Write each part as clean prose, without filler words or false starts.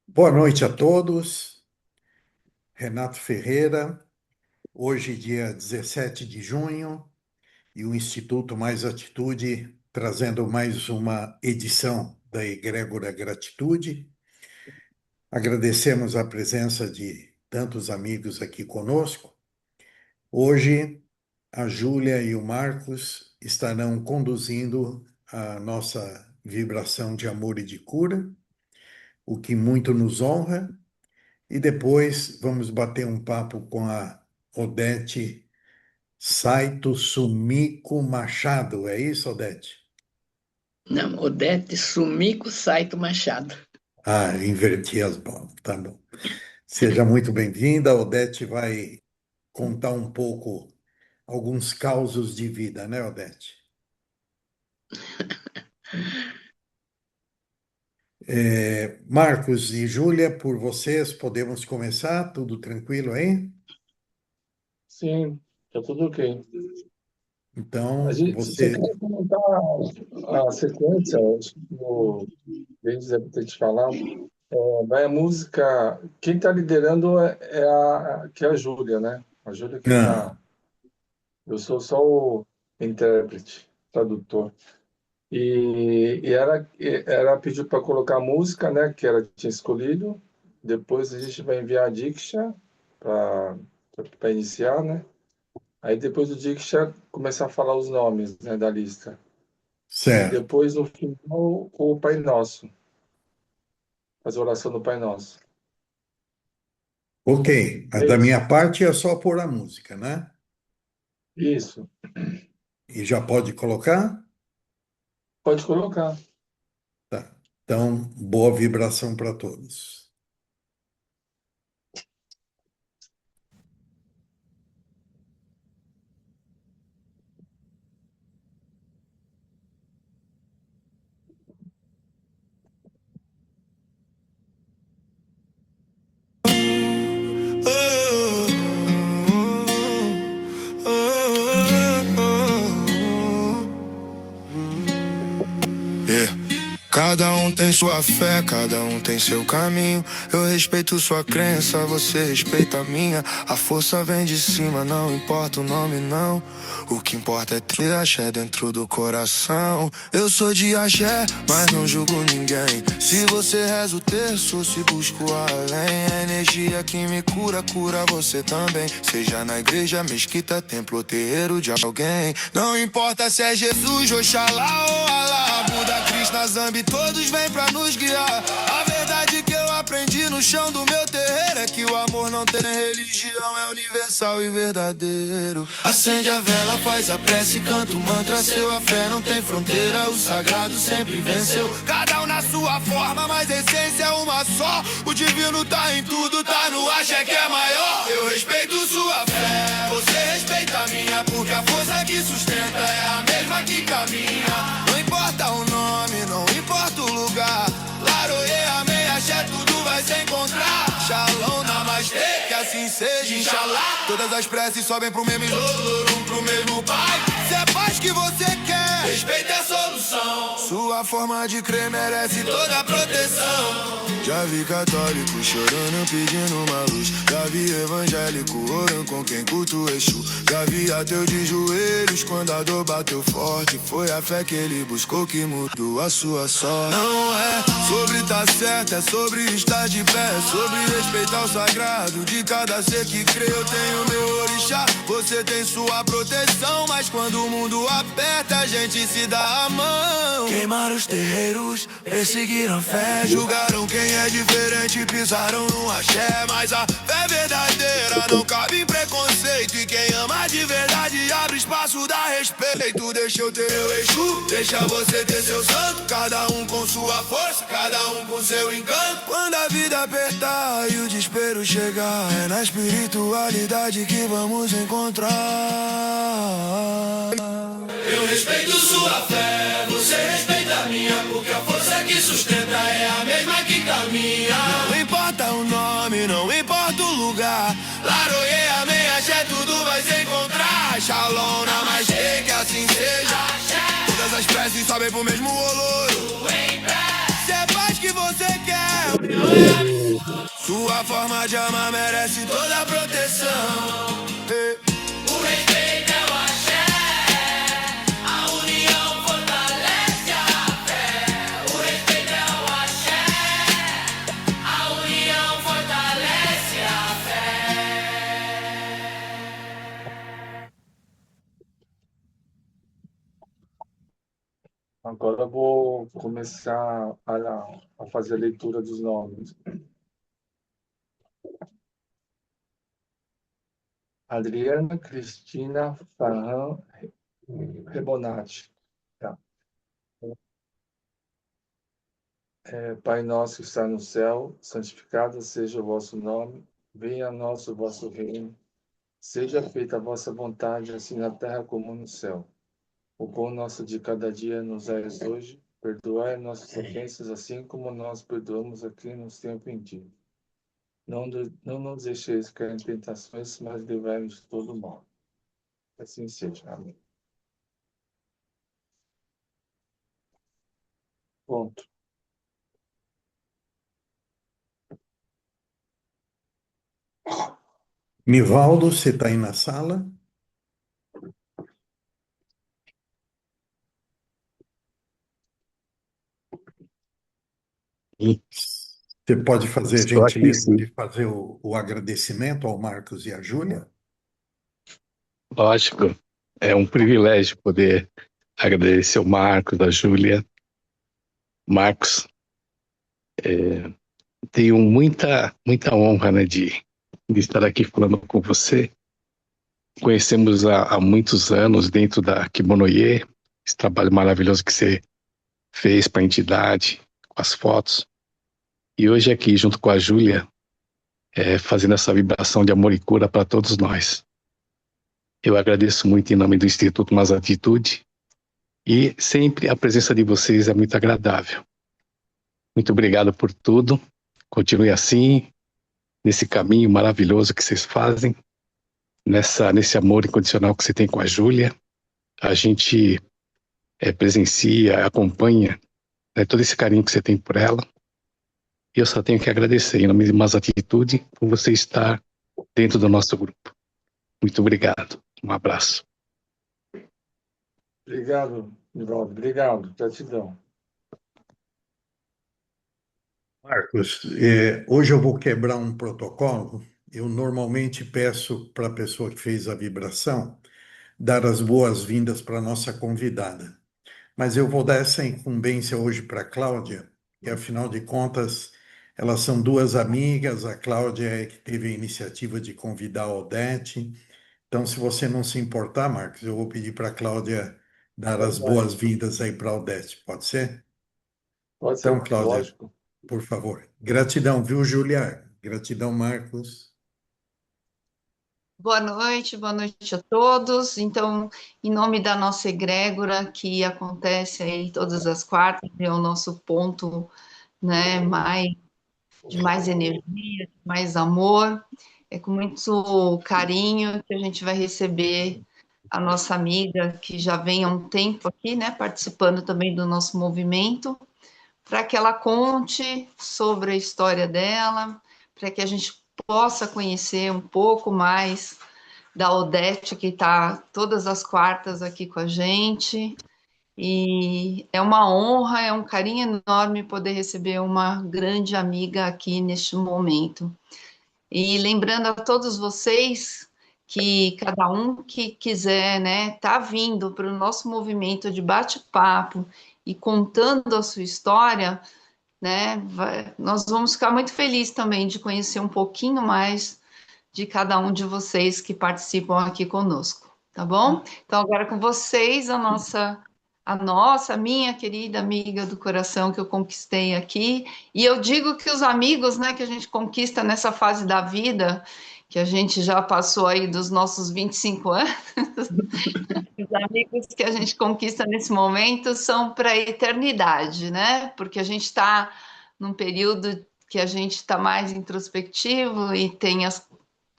Boa noite a todos. Renato Ferreira, hoje, dia 17 de junho, e o Instituto Mais Atitude trazendo mais uma edição da Egrégora Gratitude. Agradecemos a presença de tantos amigos aqui conosco. Hoje, a Júlia e o Marcos estarão conduzindo a nossa vibração de amor e de cura, o que muito nos honra. E depois vamos bater um papo com a Odete Saito Sumiko Machado. É isso, Odete? Não, Odete Sumiko Saito Machado. Ah, inverti as bolas. Tá bom. Seja muito bem-vinda. A Odete vai contar um pouco, alguns causos de vida, né, Odete? Marcos e Júlia, por vocês, podemos começar? Tudo tranquilo aí? Sim, tá tudo ok. Você Você. quer comentar a sequência? Acho que o Denis deve ter te falado. Vai a música. Quem está liderando que é a Júlia, né? A Júlia que Ah, está. Eu sou só o intérprete, tradutor. E ela pediu para colocar a música, né? Que ela tinha escolhido. Depois a gente vai enviar a Diksha para iniciar, né? Aí depois o Diksha começar a falar os nomes, né, da lista. E certo. depois, no final, o Pai Nosso. Fazer a oração do Pai Nosso. Ok. A É da isso. minha parte é só pôr a música, né? Isso. E já pode colocar? Pode colocar. Tá. Então, boa vibração para todos. Yeah. Cada um tem sua fé, cada um tem seu caminho. Eu respeito sua crença, você respeita a minha. A força vem de cima, não importa o nome não. O que importa é ter axé dentro do coração. Eu sou de axé, mas não julgo ninguém. Se você reza o terço, se busco além. A energia que me cura, cura você também. Seja na igreja, mesquita, templo ou terreiro de alguém. Não importa se é Jesus, Oxalá ou Alá, Buda, Krishna, Zambi, todos vêm pra nos guiar. A verdade que eu aprendi no chão do meu terreiro é que o amor não tem religião, é universal e verdadeiro. Acende a vela, faz a prece, canta o mantra seu. A fé não tem fronteira, o sagrado sempre venceu. Cada um na sua forma, mas a essência é uma só. O divino tá em tudo, tá no axé que é maior. Eu respeito sua fé, você respeita a minha, porque a força que sustenta é a mesma que caminha. Não importa o nome, não importa o lugar. Laroê, amém, axé, tudo vai se encontrar. Shalom, namastê, que assim seja, inshallah. Todas as preces sobem pro mesmo Lolorum, pro mesmo Pai. Se é paz que você quer, respeita a solução. Sua forma de crer merece toda a proteção. Já vi católico chorando, pedindo uma luz. Já vi evangélico orando com quem cultua o Exu. Já vi ateu de joelhos quando a dor bateu forte. Foi a fé que ele buscou que mudou a sua sorte. Não é sobre estar certo, é sobre estar de pé. É sobre respeitar o sagrado de cada ser que crê. Eu tenho meu orixá, você tem sua proteção. Mas quando o mundo aperta, a gente se dá a mão. Queimaram os terreiros, perseguiram a fé. Julgaram quem é diferente, pisaram no axé. Mas a fé verdadeira não cabe em preconceito. E quem ama de verdade abre espaço, dá respeito. Deixa eu ter meu Exu, deixa você ter seu santo. Cada um com sua força, cada um com seu encanto. Quando a vida apertar e o desespero chegar, é na espiritualidade que vamos encontrar. Eu respeito sua fé, você respeita a minha, porque a força que sustenta é a mesma que caminha. Não importa o nome, não importa o lugar. Laroê, amém, axé, tudo vai se encontrar. Shalom, namastê, que assim seja. Todas as preces sobem pro mesmo oloro. Sua forma de amar merece toda a proteção. O respeito é o axé, a união fortalece a fé. O respeito é o axé, a união fortalece a fé. Agora eu vou começar a fazer a leitura dos nomes. Adriana Cristina Farran Rebonati. Tá. Pai nosso que está no céu, santificado seja o vosso nome, venha a nós o vosso reino, seja feita a vossa vontade, assim na terra como no céu. O pão nosso de cada dia nos dais hoje, perdoai nossas ofensas, assim como nós perdoamos a quem nos tem ofendido. Não nos deixeis cair em tentações, mas livrai-nos de todo mal. Assim seja. Amém. Ponto. Nivaldo, você está aí na sala? Você pode fazer a Estou aqui, gentileza sim. de fazer o agradecimento ao Marcos e à Júlia? Lógico. É um privilégio poder agradecer o Marcos, a Júlia. Marcos, tenho muita honra, né, de estar aqui falando com você. Conhecemos há muitos anos dentro da Kimonoye, esse trabalho maravilhoso que você fez para a entidade, com as fotos. E hoje aqui, junto com a Júlia, fazendo essa vibração de amor e cura para todos nós. Eu agradeço muito em nome do Instituto Mais Atitude e sempre a presença de vocês é muito agradável. Muito obrigado por tudo. Continue assim, nesse caminho maravilhoso que vocês fazem, nesse amor incondicional que você tem com a Júlia. A gente presencia, acompanha, né, todo esse carinho que você tem por ela. E eu só tenho que agradecer, em nome de Mais Atitude, por você estar dentro do nosso grupo. Muito obrigado. Um abraço. Obrigado, Nivaldo. Obrigado. Gratidão. Marcos, hoje eu vou quebrar um protocolo. Eu normalmente peço para a pessoa que fez a vibração dar as boas-vindas para a nossa convidada. Mas eu vou dar essa incumbência hoje para a Cláudia, e afinal de contas, elas são duas amigas. A Cláudia é que teve a iniciativa de convidar a Odete. Então, se você não se importar, Marcos, eu vou pedir para a Cláudia dar as boas-vindas aí para a Odete. Pode ser? Pode Então, ser, Cláudia, lógico. por favor. Gratidão, viu, Júlia? Gratidão, Marcos. Boa noite a todos. Então, em nome da nossa egrégora, que acontece aí todas as quartas, é o nosso ponto, né, de mais energia, de mais amor, é com muito carinho que a gente vai receber a nossa amiga, que já vem há um tempo aqui, né, participando também do nosso movimento, para que ela conte sobre a história dela, para que a gente possa conhecer um pouco mais da Odete, que está todas as quartas aqui com a gente. E é uma honra, é um carinho enorme poder receber uma grande amiga aqui neste momento. E lembrando a todos vocês que cada um que quiser, né, tá vindo para o nosso movimento de bate-papo e contando a sua história, né, nós vamos ficar muito felizes também de conhecer um pouquinho mais de cada um de vocês que participam aqui conosco, tá bom? Então, agora com vocês, a minha querida amiga do coração que eu conquistei aqui, e eu digo que os amigos, né, que a gente conquista nessa fase da vida, que a gente já passou aí dos nossos 25 anos, os amigos que a gente conquista nesse momento são para a eternidade, né? Porque a gente está num período que a gente está mais introspectivo e tem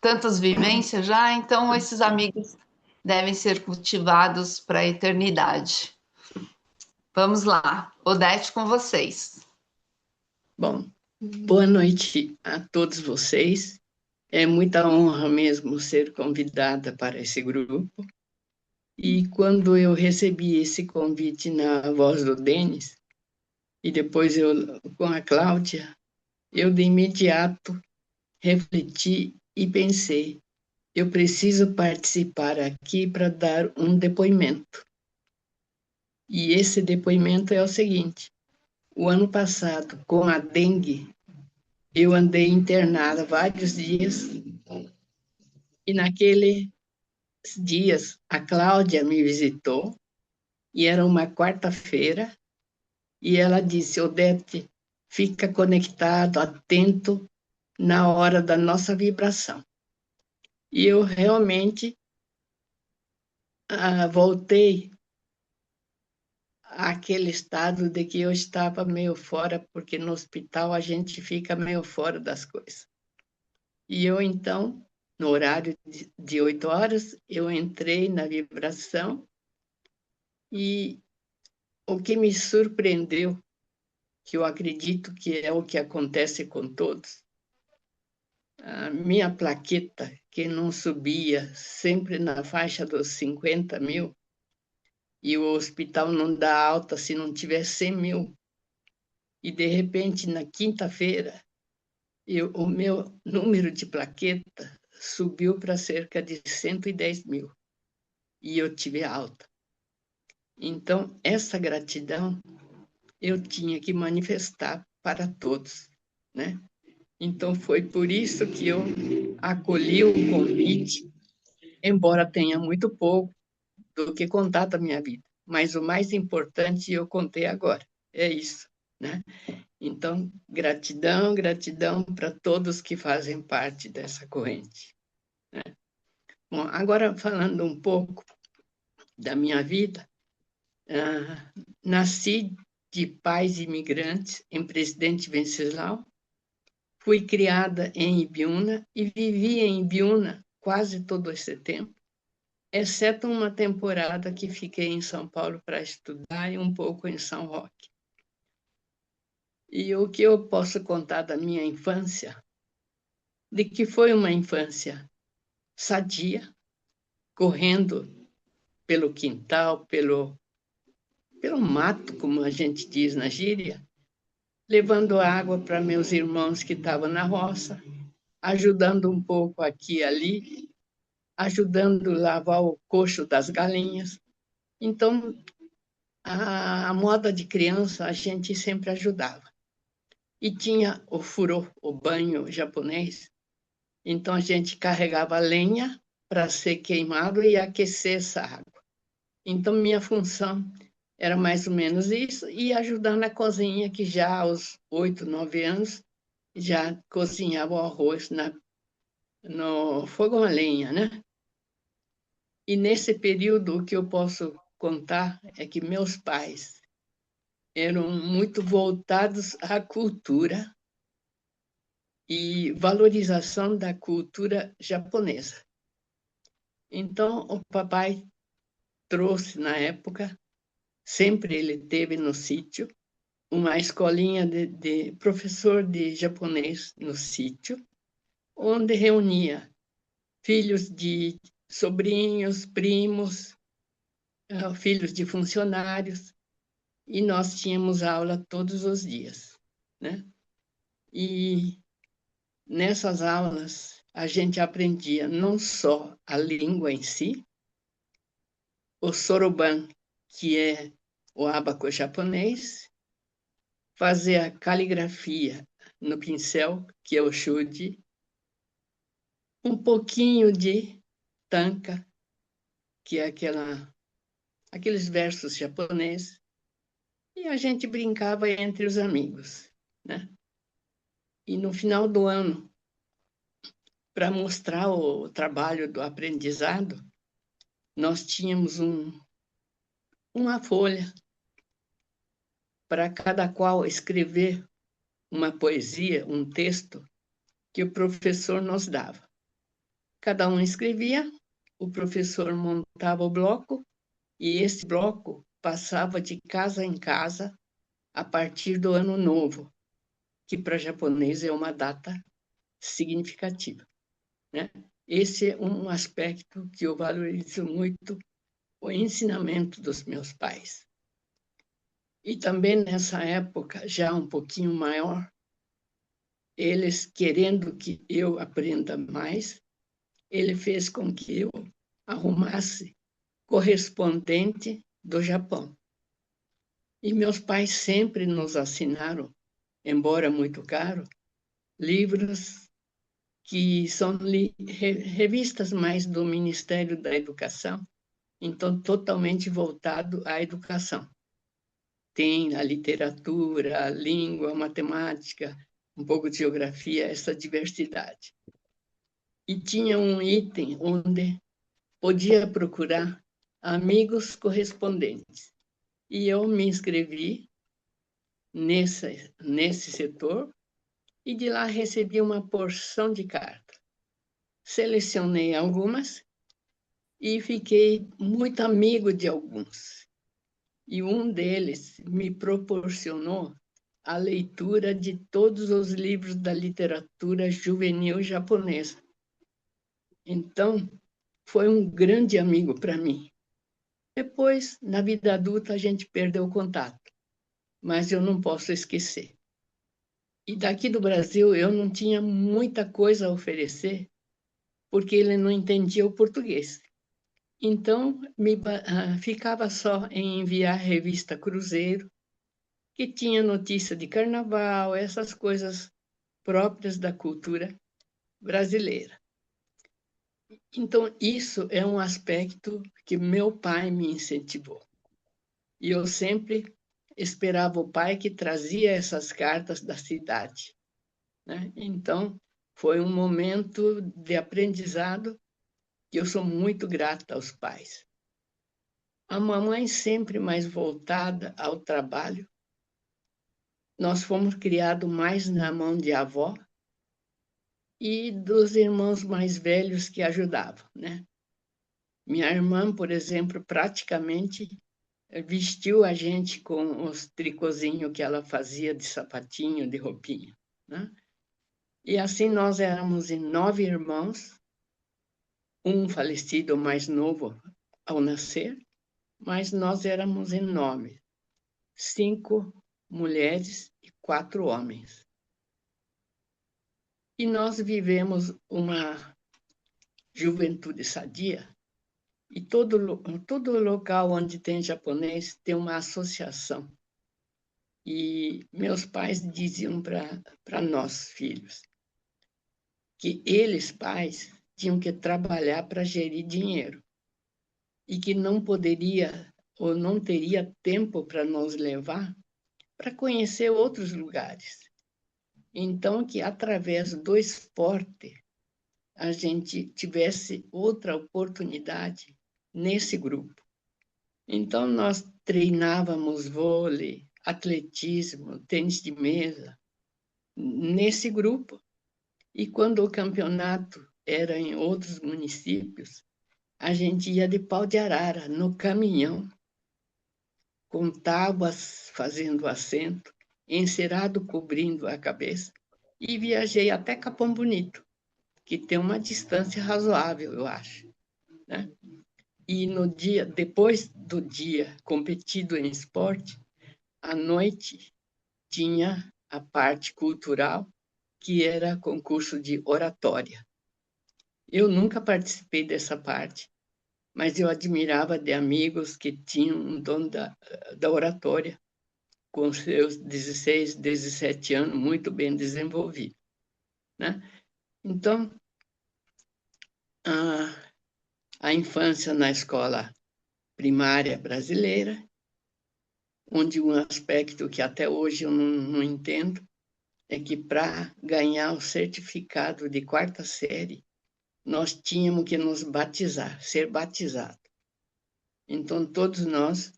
tantas vivências já, então esses amigos devem ser cultivados para a eternidade. Vamos lá, Odete, com vocês. Bom, Boa noite a todos vocês. É muita honra mesmo ser convidada para esse grupo. E quando eu recebi esse convite na voz do Denis, e depois eu com a Cláudia, eu de imediato refleti e pensei, eu preciso participar aqui para dar um depoimento. E esse depoimento é o seguinte: o ano passado, com a dengue, eu andei internada vários dias, e naqueles dias a Cláudia me visitou, e era uma quarta-feira, e ela disse, Odete, fica conectado, atento na hora da nossa vibração. E eu realmente voltei àquele estado de que eu estava meio fora, porque no hospital a gente fica meio fora das coisas. E eu, então, no horário de 8 horas, eu entrei na vibração e o que me surpreendeu, que eu acredito que é o que acontece com todos, a minha plaqueta, que não subia, sempre na faixa dos 50 mil, e o hospital não dá alta se não tiver 100 mil. E, de repente, na quinta-feira, o meu número de plaqueta subiu para cerca de 110 mil. E eu tive alta. Então, essa gratidão eu tinha que manifestar para todos, né? Então, foi por isso que eu acolhi o convite, embora tenha muito pouco do que contar da minha vida. Mas o mais importante eu contei agora. É isso, né? Então, gratidão, gratidão para todos que fazem parte dessa corrente, né? Bom, agora falando um pouco da minha vida, nasci de pais imigrantes em Presidente Venceslau, fui criada em Ibiúna e vivi em Ibiúna quase todo esse tempo, exceto uma temporada que fiquei em São Paulo para estudar e um pouco em São Roque. E o que eu posso contar da minha infância, de que foi uma infância sadia, correndo pelo quintal, pelo mato, como a gente diz na gíria, levando água para meus irmãos que estavam na roça, ajudando um pouco aqui e ali, ajudando a lavar o coxo das galinhas. Então, a moda de criança, a gente sempre ajudava. E tinha o furô, o banho japonês. Então, a gente carregava lenha para ser queimado e aquecer essa água. Então, minha função era mais ou menos isso, e ajudar na cozinha, que já aos 8, 9 anos, já cozinhava o arroz no fogão a lenha, né? E nesse período, o que eu posso contar é que meus pais eram muito voltados à cultura e valorização da cultura japonesa. Então, o papai trouxe, na época, sempre ele teve no sítio, uma escolinha de professor de japonês no sítio, onde reunia filhos de sobrinhos, primos, filhos de funcionários, e nós tínhamos aula todos os dias, né? E nessas aulas a gente aprendia não só a língua em si, o soroban, que é o ábaco japonês, fazer a caligrafia no pincel, que é o shuji, um pouquinho de tanka, que é aqueles versos japoneses, e a gente brincava entre os amigos, né? E no final do ano, para mostrar o trabalho do aprendizado, nós tínhamos uma folha para cada qual escrever uma poesia, um texto que o professor nos dava. Cada um escrevia, o professor montava o bloco, e esse bloco passava de casa em casa a partir do ano novo. que para japonês é uma data significativa, né? Esse é um aspecto que eu valorizo muito, o ensinamento dos meus pais. E também nessa época, já um pouquinho maior, eles querendo que eu aprenda mais, ele fez com que eu arrumasse correspondente do Japão. E meus pais sempre nos assinaram, embora muito caro, livros que são revistas mais do Ministério da Educação, então totalmente voltado à educação. Tem a literatura, a língua, a matemática, um pouco de geografia, essa diversidade. E tinha um item onde podia procurar amigos correspondentes. E eu me inscrevi nesse setor e de lá recebi uma porção de cartas. Selecionei algumas e fiquei muito amigo de alguns. E um deles me proporcionou a leitura de todos os livros da literatura juvenil japonesa. Então, foi um grande amigo para mim. Depois, na vida adulta, a gente perdeu o contato, mas eu não posso esquecer. E daqui do Brasil, eu não tinha muita coisa a oferecer, porque ele não entendia o português. Então, ficava só em enviar a revista Cruzeiro, que tinha notícia de carnaval, essas coisas próprias da cultura brasileira. Então, isso é um aspecto que meu pai me incentivou. E eu sempre esperava o pai que trazia essas cartas da cidade, né? Então, foi um momento de aprendizado que eu sou muito grata aos pais. A mamãe sempre mais voltada ao trabalho. Nós fomos criados mais na mão de avó e dos irmãos mais velhos que ajudavam, né? Minha irmã, por exemplo, praticamente vestiu a gente com os tricôzinhos que ela fazia de sapatinho, de roupinha, né? E assim nós éramos em 9 irmãos, um falecido mais novo ao nascer, mas nós éramos em 9, 5 mulheres e 4 homens. E nós vivemos uma juventude sadia, e todo local onde tem japonês tem uma associação. E meus pais diziam para nós, filhos, que eles, pais, tinham que trabalhar para gerir dinheiro e que não poderia ou não teria tempo para nos levar para conhecer outros lugares. Então, que através do esporte a gente tivesse outra oportunidade nesse grupo. Então, nós treinávamos vôlei, atletismo, tênis de mesa, nesse grupo. E quando o campeonato era em outros municípios, a gente ia de pau de arara, no caminhão, com tábuas fazendo assento, encerado cobrindo a cabeça, e viajei até Capão Bonito, que tem uma distância razoável, eu acho, né? E no dia, depois do dia competido em esporte, à noite tinha a parte cultural, que era concurso de oratória. Eu nunca participei dessa parte, mas eu admirava de amigos que tinham um dom da oratória, com seus 16, 17 anos, muito bem desenvolvido, né? Então, a infância na escola primária brasileira, onde um aspecto que até hoje eu não entendo é que para ganhar o certificado de 4ª série, nós tínhamos que nos batizar, ser batizados. Então, todos nós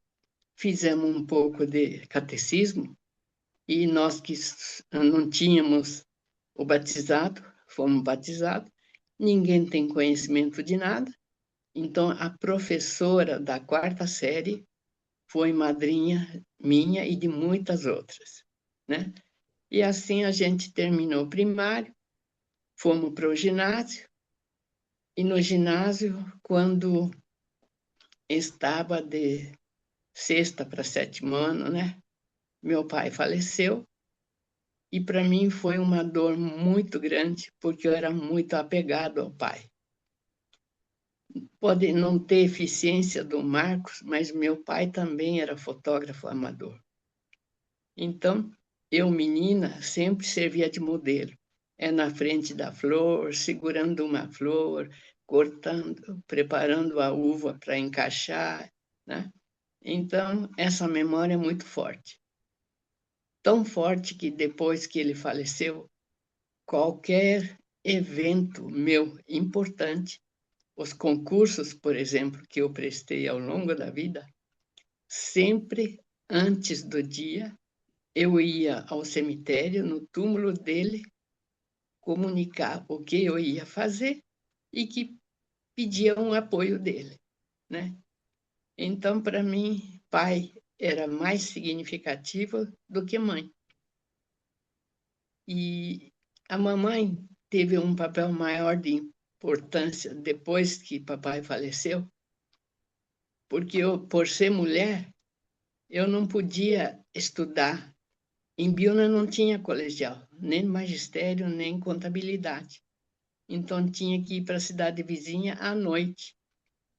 fizemos um pouco de catecismo e nós que não tínhamos o batizado, fomos batizados, ninguém tem conhecimento de nada. Então, a professora da 4ª série foi madrinha minha e de muitas outras, né? E assim a gente terminou o primário, fomos para o ginásio, e no ginásio, quando estava de sexta para sétimo ano, né? Meu pai faleceu, e para mim foi uma dor muito grande, porque eu era muito apegado ao pai. Pode não ter eficiência do Marcos, mas meu pai também era fotógrafo amador. Então, eu, menina, sempre servia de modelo. É na frente da flor, segurando uma flor, cortando, preparando a uva para encaixar, né? Então, essa memória é muito forte. Tão forte que depois que ele faleceu, qualquer evento meu importante, os concursos, por exemplo, que eu prestei ao longo da vida, sempre antes do dia, eu ia ao cemitério, no túmulo dele, comunicar o que eu ia fazer e que pedia um apoio dele, né? Então, para mim, pai era mais significativo do que mãe. E a mamãe teve um papel maior de importância depois que papai faleceu, porque eu, por ser mulher, eu não podia estudar. Em Biúna não tinha colegial, nem magistério, nem contabilidade. Então tinha que ir para a cidade vizinha à noite.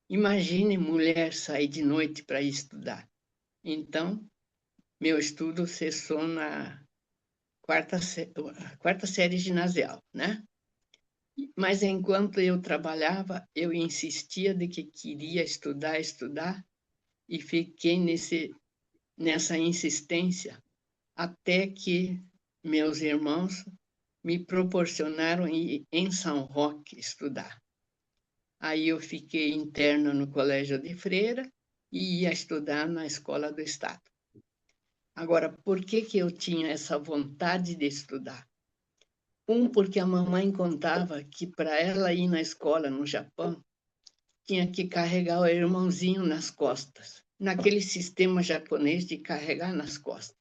Imagine mulher sair de noite para ir estudar. Então, meu estudo cessou na quarta série ginasial, né? Mas enquanto eu trabalhava, eu insistia de que queria estudar, estudar, e fiquei nessa insistência até que meus irmãos me proporcionaram ir em São Roque estudar. Aí eu fiquei interna no colégio de freira e ia estudar na escola do Estado. Agora, por que eu tinha essa vontade de estudar? Porque a mamãe contava que para ela ir na escola no Japão, tinha que carregar o irmãozinho nas costas, naquele sistema japonês de carregar nas costas.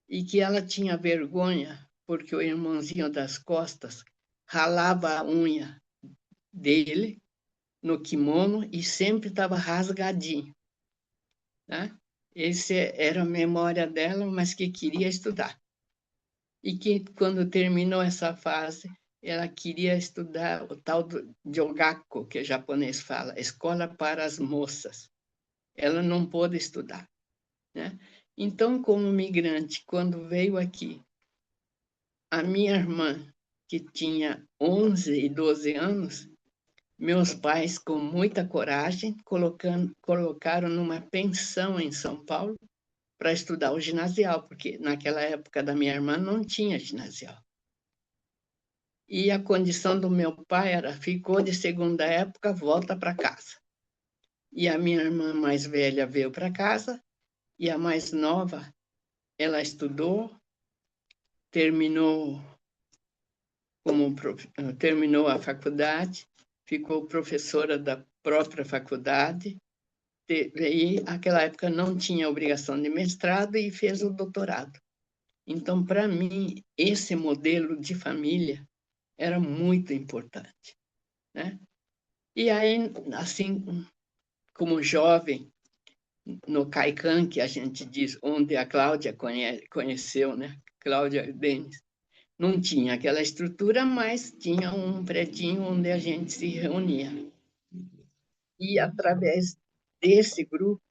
E que ela tinha vergonha, porque o irmãozinho das costas ralava a unha dele no kimono e sempre estava rasgadinho, né? Essa era a memória dela, mas que queria estudar. E que, quando terminou essa fase, ela queria estudar o tal do Jogakko, que o japonês fala, escola para as moças. Ela não pôde estudar, né? Então, como migrante, quando veio aqui, a minha irmã, que tinha 11 e 12 anos, meus pais, com muita coragem, colocaram numa pensão em São Paulo para estudar o ginasial, porque naquela época da minha irmã não tinha ginasial. E a condição do meu pai era, ficou de segunda época, volta para casa. E a minha irmã mais velha veio para casa, e a mais nova, ela estudou, terminou terminou a faculdade, ficou professora da própria faculdade, e naquela época não tinha obrigação de mestrado e fez o doutorado. Então, para mim, esse modelo de família era muito importante, né? E aí, assim, como jovem, no Caican, que a gente diz, onde a Cláudia conheceu, né? Cláudia Denis, não tinha aquela estrutura, mas tinha um predinho onde a gente se reunia. E através desse grupo,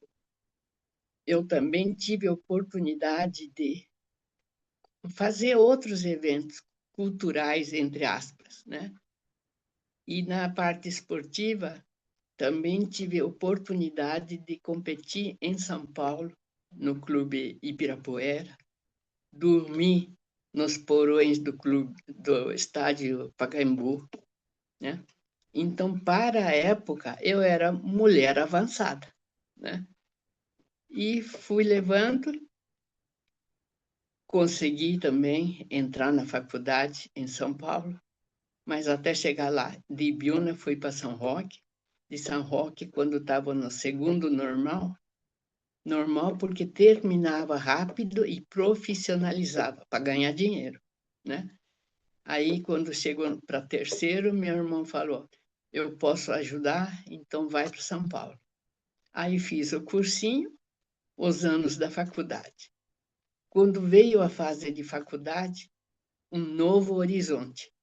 eu também tive a oportunidade de fazer outros eventos culturais, entre aspas, né? E na parte esportiva, também tive a oportunidade de competir em São Paulo, no Clube Ibirapuera, dormir nos porões do estádio Pacaembu, né? Então, para a época, eu era mulher avançada, né? E fui levando, consegui também entrar na faculdade em São Paulo, mas até chegar lá, de Ibiúna fui para São Roque, de São Roque, quando estava no segundo normal, Normal porque terminava rápido e profissionalizava para ganhar dinheiro, né? Aí, quando chegou para terceiro, meu irmão falou: eu posso ajudar, então vai para São Paulo. Aí fiz o cursinho, os anos da faculdade. Quando veio a fase de faculdade, um novo horizonte.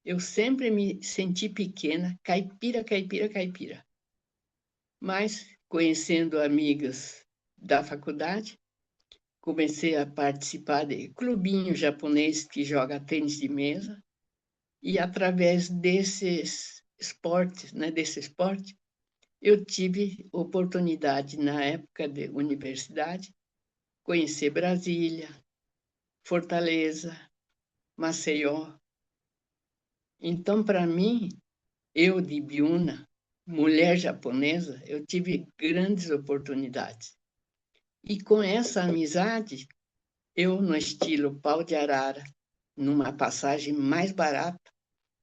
Eu sempre me senti pequena, caipira, caipira, caipira. Mas, conhecendo amigas da faculdade, comecei a participar de clubinho japonês que joga tênis de mesa, e através desses esportes, né, desse esporte, eu tive oportunidade, na época de universidade, conhecer Brasília, Fortaleza, Maceió. Então, para mim, eu de Biúna, mulher japonesa, eu tive grandes oportunidades. E com essa amizade, eu, no estilo pau de arara, numa passagem mais barata,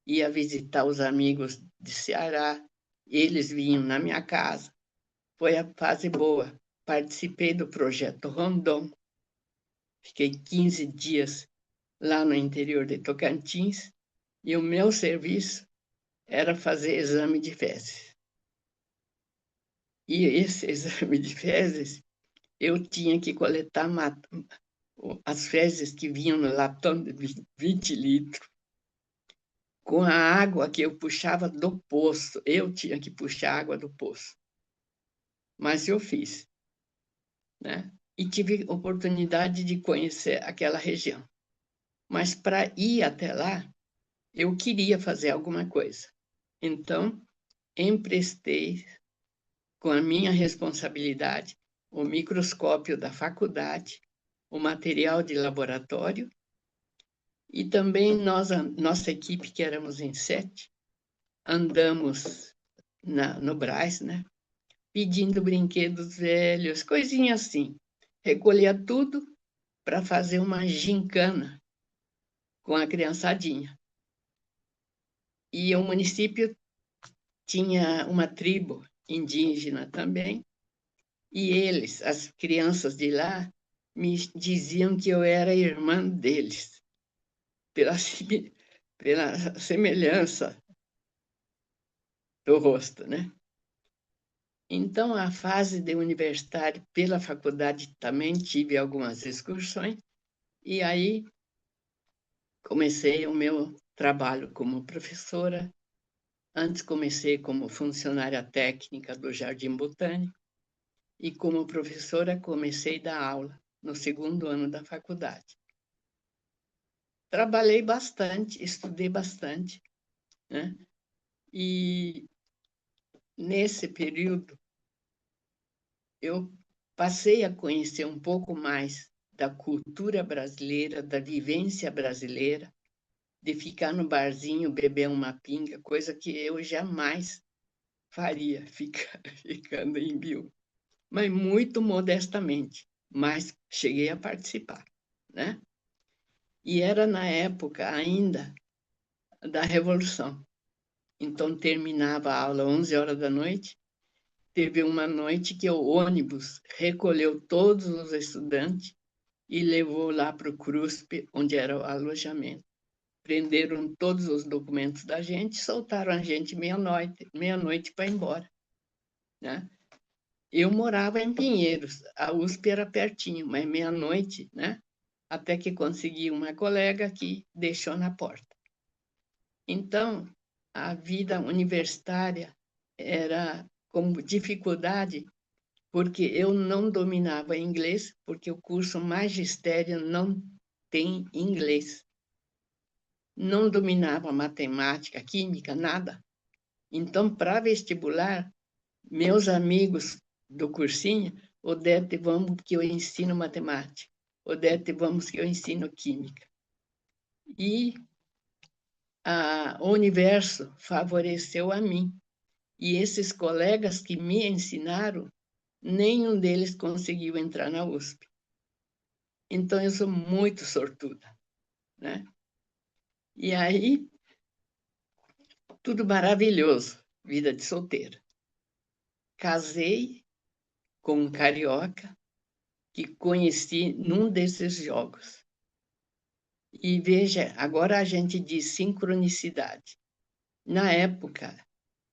ia visitar os amigos de Ceará, eles vinham na minha casa. Foi a fase boa. Participei do projeto Rondon, fiquei 15 dias lá no interior de Tocantins, e o meu serviço era fazer exame de fezes. E esse exame de fezes, eu tinha que coletar as fezes que vinham no latão de 20 litros, com a água que eu puxava do poço. Eu tinha que puxar água do poço. Mas eu fiz, né? E tive oportunidade de conhecer aquela região. Mas para ir até lá, eu queria fazer alguma coisa. Então, emprestei, com a minha responsabilidade, o microscópio da faculdade, o material de laboratório, e também nossa equipe, que éramos em 7, andamos no Brás, né? Pedindo brinquedos velhos, coisinhas assim. Recolhia tudo para fazer uma gincana com a criançadinha. E o município tinha uma tribo indígena também, e eles, as crianças de lá, me diziam que eu era irmã deles, pela, pela semelhança do rosto, né? Então, a fase de universitário pela faculdade também tive algumas excursões, e aí comecei o meu trabalho como professora. Antes comecei como funcionária técnica do Jardim Botânico, e como professora comecei a dar aula no segundo ano da faculdade. Trabalhei bastante, estudei bastante, né? E nesse período eu passei a conhecer um pouco mais da cultura brasileira, da vivência brasileira, de ficar no barzinho, beber uma pinga, coisa que eu jamais faria, ficando em Biúna. Mas muito modestamente, mas cheguei a participar, né? E era na época ainda da Revolução. Então terminava a aula às 11 horas da noite. Teve uma noite que o ônibus recolheu todos os estudantes e levou lá para o CRUSP, onde era o alojamento. Prenderam todos os documentos da gente, soltaram a gente meia-noite para ir embora, né? Eu morava em Pinheiros, a USP era pertinho, mas meia-noite, né? Até que consegui uma colega que deixou na porta. Então, a vida universitária era com dificuldade, porque eu não dominava inglês, porque o curso magistério não tem inglês. Não dominava matemática, química, nada. Então, para vestibular, meus amigos do cursinho, Odete, vamos que eu ensino matemática. Odete, vamos que eu ensino química. E o universo favoreceu a mim. E esses colegas que me ensinaram, nenhum deles conseguiu entrar na USP. Então, eu sou muito sortuda, né? E aí, tudo maravilhoso, vida de solteira. Casei com um carioca que conheci num desses jogos. E veja, agora a gente diz sincronicidade. Na época,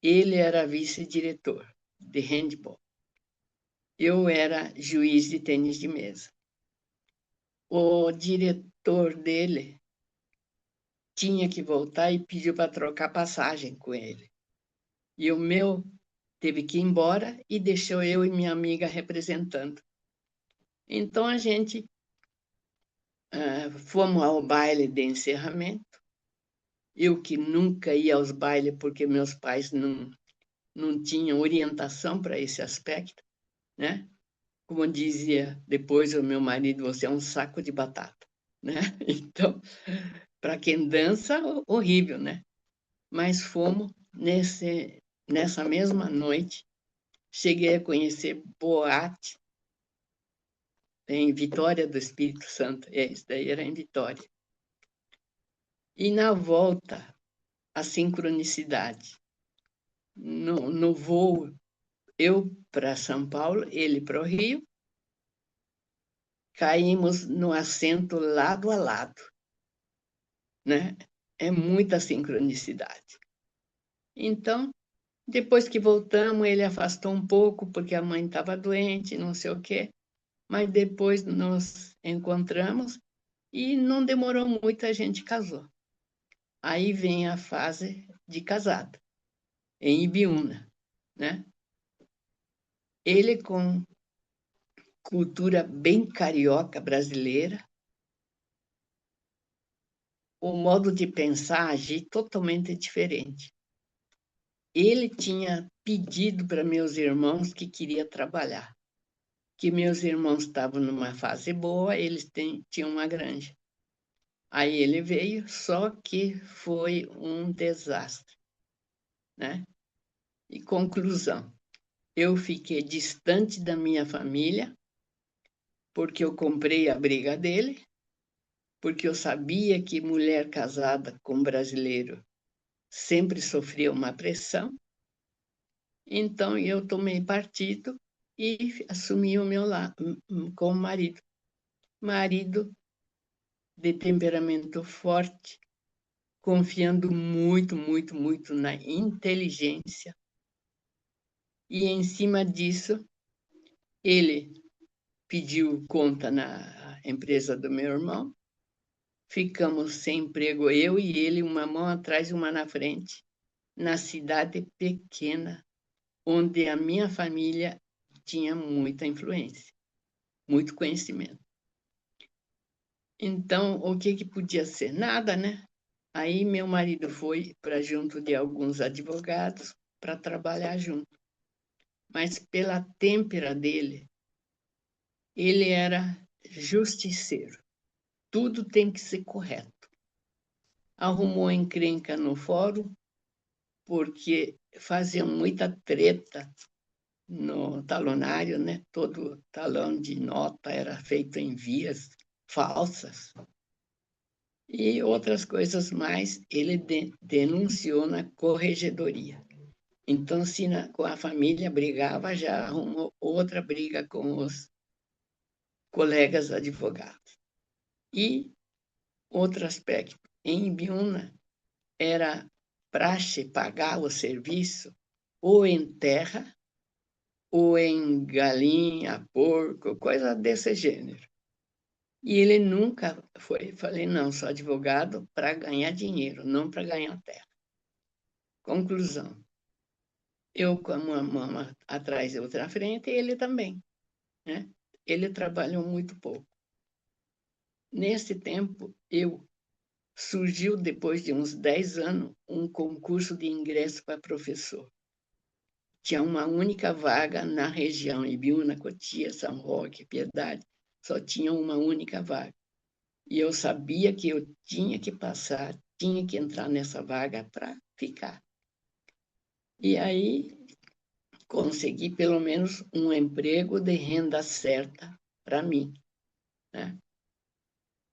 ele era vice-diretor de handball. Eu era juiz de tênis de mesa. O diretor dele tinha que voltar e pediu para trocar passagem com ele. E o meu teve que ir embora e deixou eu e minha amiga representando. Então a gente fomos ao baile de encerramento. Eu que nunca ia aos bailes porque meus pais não tinham orientação para esse aspecto, né? Como dizia depois o meu marido, você é um saco de batata, né? Então, para quem dança, horrível, né? Mas fomos nessa mesma noite, cheguei a conhecer boate em Vitória do Espírito Santo. Isso daí era em Vitória. E na volta, a sincronicidade. No voo, eu para São Paulo, ele para o Rio, caímos no assento lado a lado, né? É muita sincronicidade. Então, depois que voltamos, ele afastou um pouco, porque a mãe estava doente, não sei o quê, mas depois nos encontramos e não demorou muito, a gente casou. Aí vem a fase de casado, em Ibiúna, né? Ele com cultura bem carioca brasileira, o modo de pensar, agir totalmente diferente. Ele tinha pedido para meus irmãos que queria trabalhar, que meus irmãos estavam numa fase boa, eles tinham uma granja. Aí ele veio, só que foi um desastre, né? E conclusão, eu fiquei distante da minha família, porque eu comprei a briga dele, porque eu sabia que mulher casada com brasileiro sempre sofria uma pressão. Então, eu tomei partido e assumi o meu lado como marido. Marido de temperamento forte, confiando muito, muito, muito na inteligência. E, em cima disso, ele pediu conta na empresa do meu irmão. Ficamos sem emprego, eu e ele, uma mão atrás e uma na frente, na cidade pequena, onde a minha família tinha muita influência, muito conhecimento. Então, o que podia ser? Nada, né? Aí meu marido foi para junto de alguns advogados para trabalhar junto. Mas pela têmpera dele, ele era justiceiro. Tudo tem que ser correto. Arrumou encrenca no fórum, porque faziam muita treta no talonário, né? Todo talão de nota era feito em vias falsas. E outras coisas mais, ele denunciou na corregedoria. Então, se com a família brigava, já arrumou outra briga com os colegas advogados. E outro aspecto, em Ibiúna, era praxe pagar o serviço ou em terra, ou em galinha, porco, coisa desse gênero. E ele nunca foi. Falei, não, sou advogado para ganhar dinheiro, não para ganhar terra. Conclusão. Eu com uma mão atrás e outra à frente, e ele também, né? Ele trabalhou muito pouco. Nesse tempo, surgiu, depois de uns 10 anos, um concurso de ingresso para professor. Tinha uma única vaga na região, Ibiúna, Cotia, São Roque, Piedade, só tinha uma única vaga. E eu sabia que eu tinha que passar, tinha que entrar nessa vaga para ficar. E aí consegui pelo menos um emprego de renda certa para mim, né?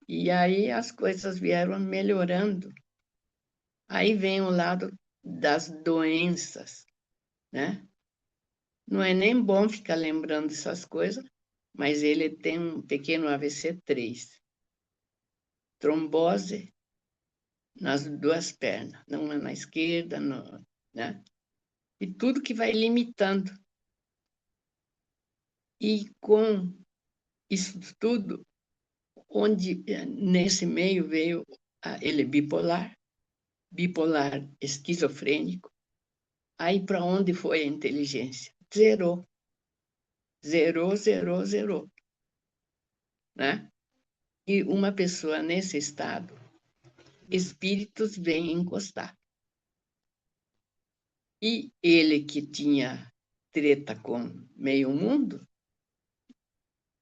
E aí as coisas vieram melhorando. Aí vem o lado das doenças, né? Não é nem bom ficar lembrando essas coisas, mas ele tem um pequeno AVC 3. Trombose nas duas pernas, uma na esquerda, né? E tudo que vai limitando. E com isso tudo, onde nesse meio veio ele bipolar esquizofrênico. Aí para onde foi a inteligência? Zerou. Zerou, zerou, zerou. Né? E uma pessoa nesse estado, espíritos vêm encostar. E ele que tinha treta com meio mundo,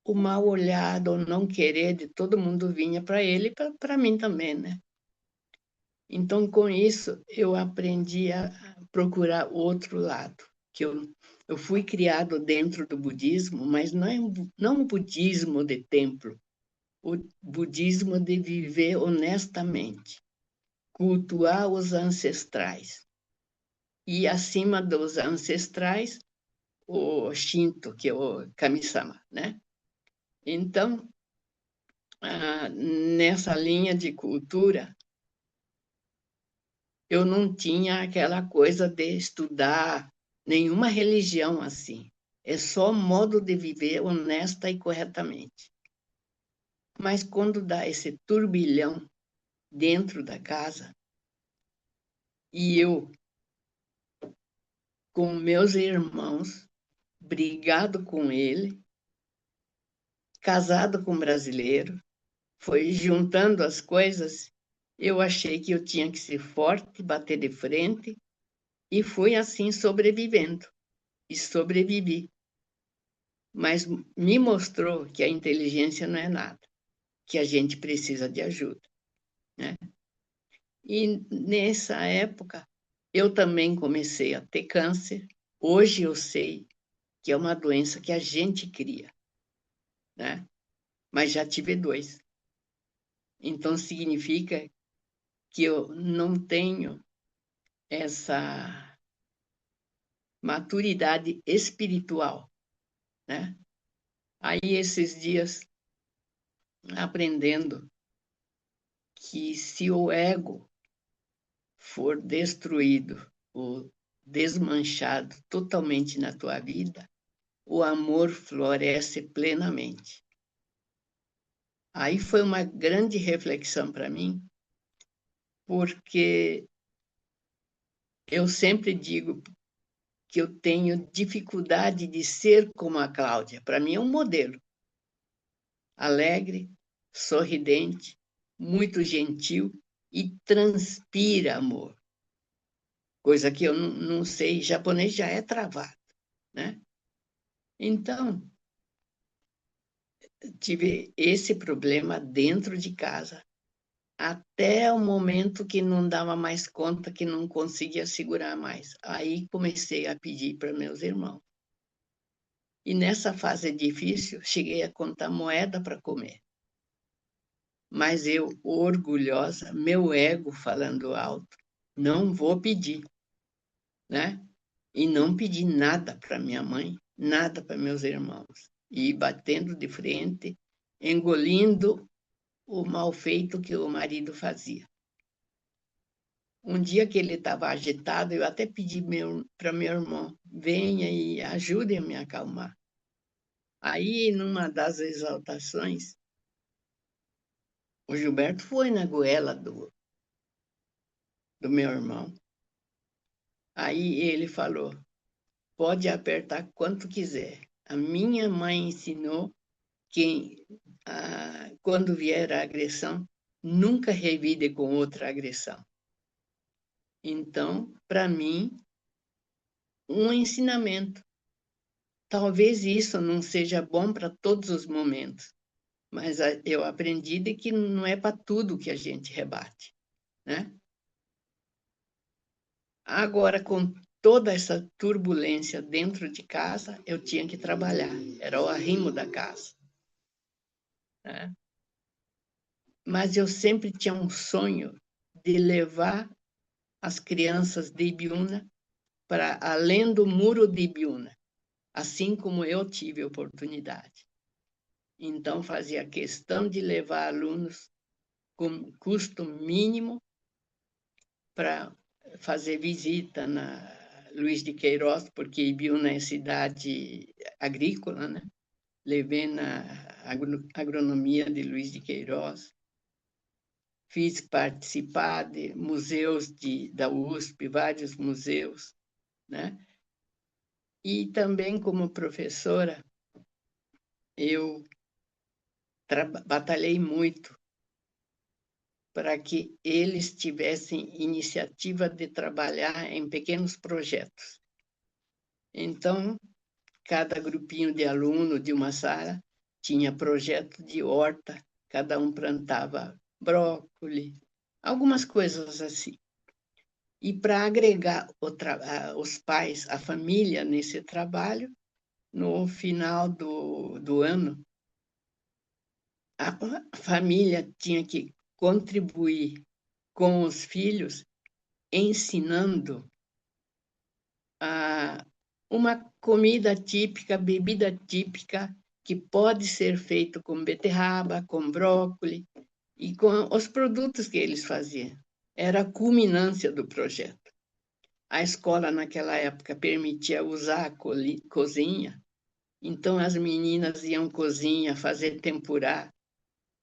o mal olhado, o não querer de todo mundo vinha para ele e para mim também, né? Então, com isso, eu aprendi a procurar o outro lado, que eu fui criado dentro do budismo, mas não o budismo de templo, o budismo de viver honestamente, cultuar os ancestrais. E, acima dos ancestrais, o Shinto, que é o Kami-sama, né? Então, nessa linha de cultura, eu não tinha aquela coisa de estudar nenhuma religião assim. É só modo de viver honesta e corretamente. Mas quando dá esse turbilhão dentro da casa, e eu, com meus irmãos, brigado com ele, casado com um brasileiro, foi juntando as coisas, eu achei que eu tinha que ser forte, bater de frente, e fui assim sobrevivendo. E sobrevivi. Mas me mostrou que a inteligência não é nada, que a gente precisa de ajuda, né? E nessa época, eu também comecei a ter câncer. Hoje eu sei que é uma doença que a gente cria, né? Mas já tive 2. Então, significa que eu não tenho essa maturidade espiritual, né? Aí, esses dias, aprendendo que se o ego for destruído ou desmanchado totalmente na tua vida, o amor floresce plenamente. Aí foi uma grande reflexão para mim, porque eu sempre digo que eu tenho dificuldade de ser como a Cláudia. Para mim é um modelo. Alegre, sorridente, muito gentil e transpira amor. Coisa que eu não sei, japonês já é travado, né? Então, tive esse problema dentro de casa, até o momento que não dava mais conta, que não conseguia segurar mais. Aí comecei a pedir para meus irmãos. E nessa fase difícil, cheguei a contar moeda para comer. Mas eu, orgulhosa, meu ego falando alto, não vou pedir, né? E não pedi nada para minha mãe, nada para meus irmãos. E batendo de frente, engolindo o mal feito que o marido fazia. Um dia que ele estava agitado, eu até pedi para meu irmão, venha e ajude a me acalmar. Aí, numa das exaltações, o Gilberto foi na goela do meu irmão. Aí ele falou, pode apertar quanto quiser. A minha mãe ensinou que quando vier a agressão, nunca revide com outra agressão. Então, para mim, um ensinamento. Talvez isso não seja bom para todos os momentos, mas eu aprendi de que não é para tudo que a gente rebate, né? Agora, com toda essa turbulência dentro de casa, eu tinha que trabalhar, era o arrimo da casa, né? Mas eu sempre tinha um sonho de levar as crianças de Ibiúna para além do muro de Ibiúna. assim como eu tive oportunidade. Então, fazia questão de levar alunos com custo mínimo para fazer visita na Luiz de Queiroz, porque Ibiúna é cidade agrícola, né? Levei na agronomia de Luiz de Queiroz. Fiz participar de museus da USP, vários museus, né? E também, como professora, eu batalhei muito para que eles tivessem iniciativa de trabalhar em pequenos projetos. Então, cada grupinho de aluno de uma sala tinha projeto de horta, cada um plantava brócolis, algumas coisas assim. E para agregar os pais, a família nesse trabalho, no final do ano, a família tinha que contribuir com os filhos, ensinando uma comida típica, bebida típica, que pode ser feito com beterraba, com brócolis e com os produtos que eles faziam. Era a culminância do projeto. A escola, naquela época, permitia usar a cozinha, então as meninas iam cozinhar, fazer tempurá,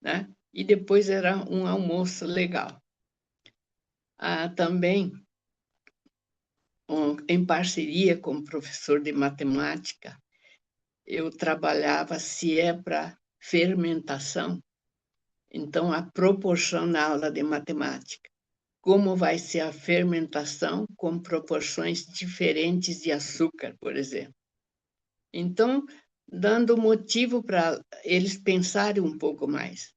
né? E depois era um almoço legal. Também, em parceria com o professor de matemática, eu trabalhava, se é para fermentação, então a proporção na aula de matemática. Como vai ser a fermentação com proporções diferentes de açúcar, por exemplo. Então, dando motivo para eles pensarem um pouco mais.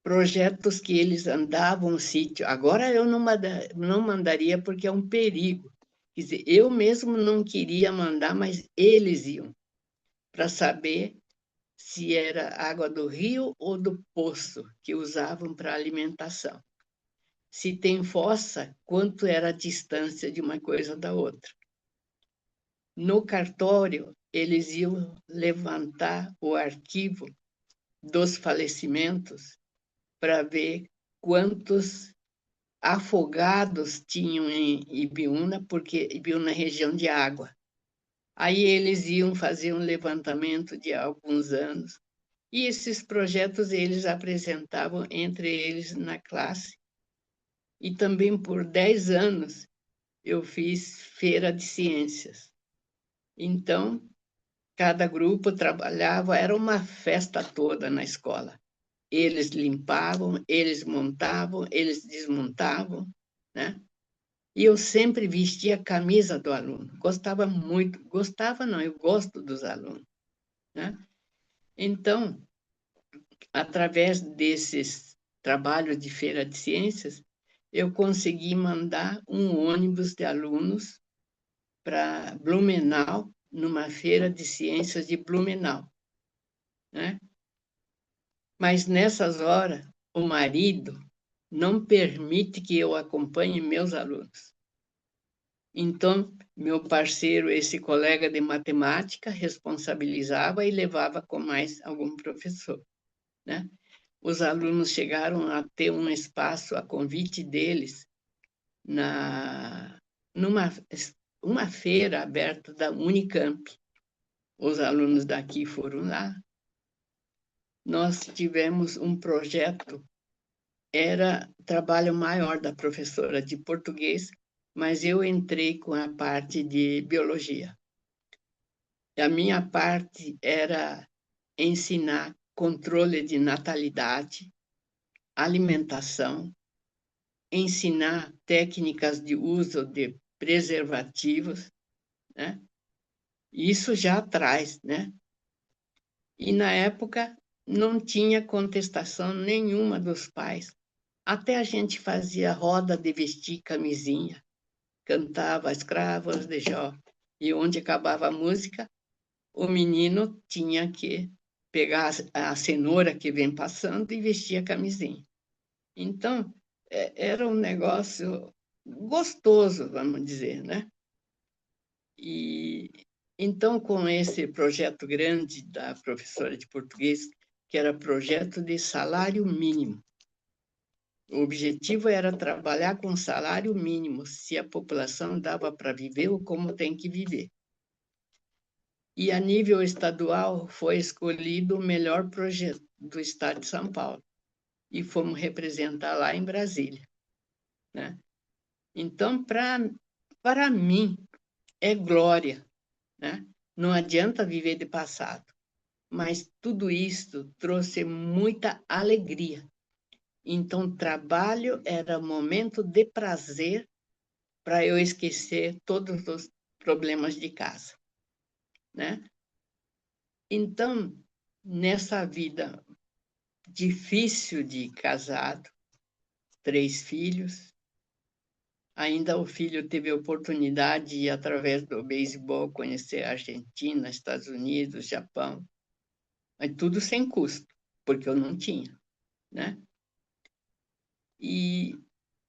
Projetos que eles andavam no sítio. Agora eu não mandaria porque é um perigo. Quer dizer, eu mesmo não queria mandar, mas eles iam para saber se era água do rio ou do poço que usavam para alimentação. Se tem fossa, quanto era a distância de uma coisa da outra. No cartório, eles iam levantar o arquivo dos falecimentos para ver quantos afogados tinham em Ibiúna, porque Ibiúna é região de água. Aí eles iam fazer um levantamento de alguns anos, e esses projetos eles apresentavam entre eles na classe. E também por 10 anos eu fiz feira de ciências. Então, cada grupo trabalhava, era uma festa toda na escola. Eles limpavam, eles montavam, eles desmontavam, né? E eu sempre vestia a camisa do aluno. Gostava muito, gostava não, eu gosto dos alunos, né? Então, através desses trabalhos de feira de ciências, eu consegui mandar um ônibus de alunos para Blumenau, numa feira de ciências de Blumenau, né? Mas nessas horas, o marido não permite que eu acompanhe meus alunos. Então, meu parceiro, esse colega de matemática, responsabilizava e levava com mais algum professor, né? Os alunos chegaram a ter um espaço a convite deles numa uma feira aberta da Unicamp. Os alunos daqui foram lá. Nós tivemos um projeto, era trabalho maior da professora de português, mas eu entrei com a parte de biologia. A minha parte era ensinar controle de natalidade, alimentação, ensinar técnicas de uso de preservativos, né? Isso já atrás, né? E na época não tinha contestação nenhuma dos pais. Até a gente fazia roda de vestir camisinha, cantava escravos de Jó. E onde acabava a música, o menino tinha que pegar a cenoura que vem passando e vestir a camisinha. Então, era um negócio gostoso, vamos dizer, né? E Então, com esse projeto grande da professora de português, que era projeto de salário mínimo, o objetivo era trabalhar com salário mínimo, se a população dava para viver ou como tem que viver. E a nível estadual foi escolhido o melhor projeto do estado de São Paulo. E fomos representar lá em Brasília, né? Então, para mim, é glória, né? Não adianta viver de passado, mas tudo isso trouxe muita alegria. Então, trabalho era momento de prazer para eu esquecer todos os problemas de casa, né? Então, nessa vida difícil de casado, 3 filhos, ainda o filho teve a oportunidade de, através do beisebol, conhecer a Argentina, Estados Unidos, Japão, mas tudo sem custo, porque eu não tinha, né? E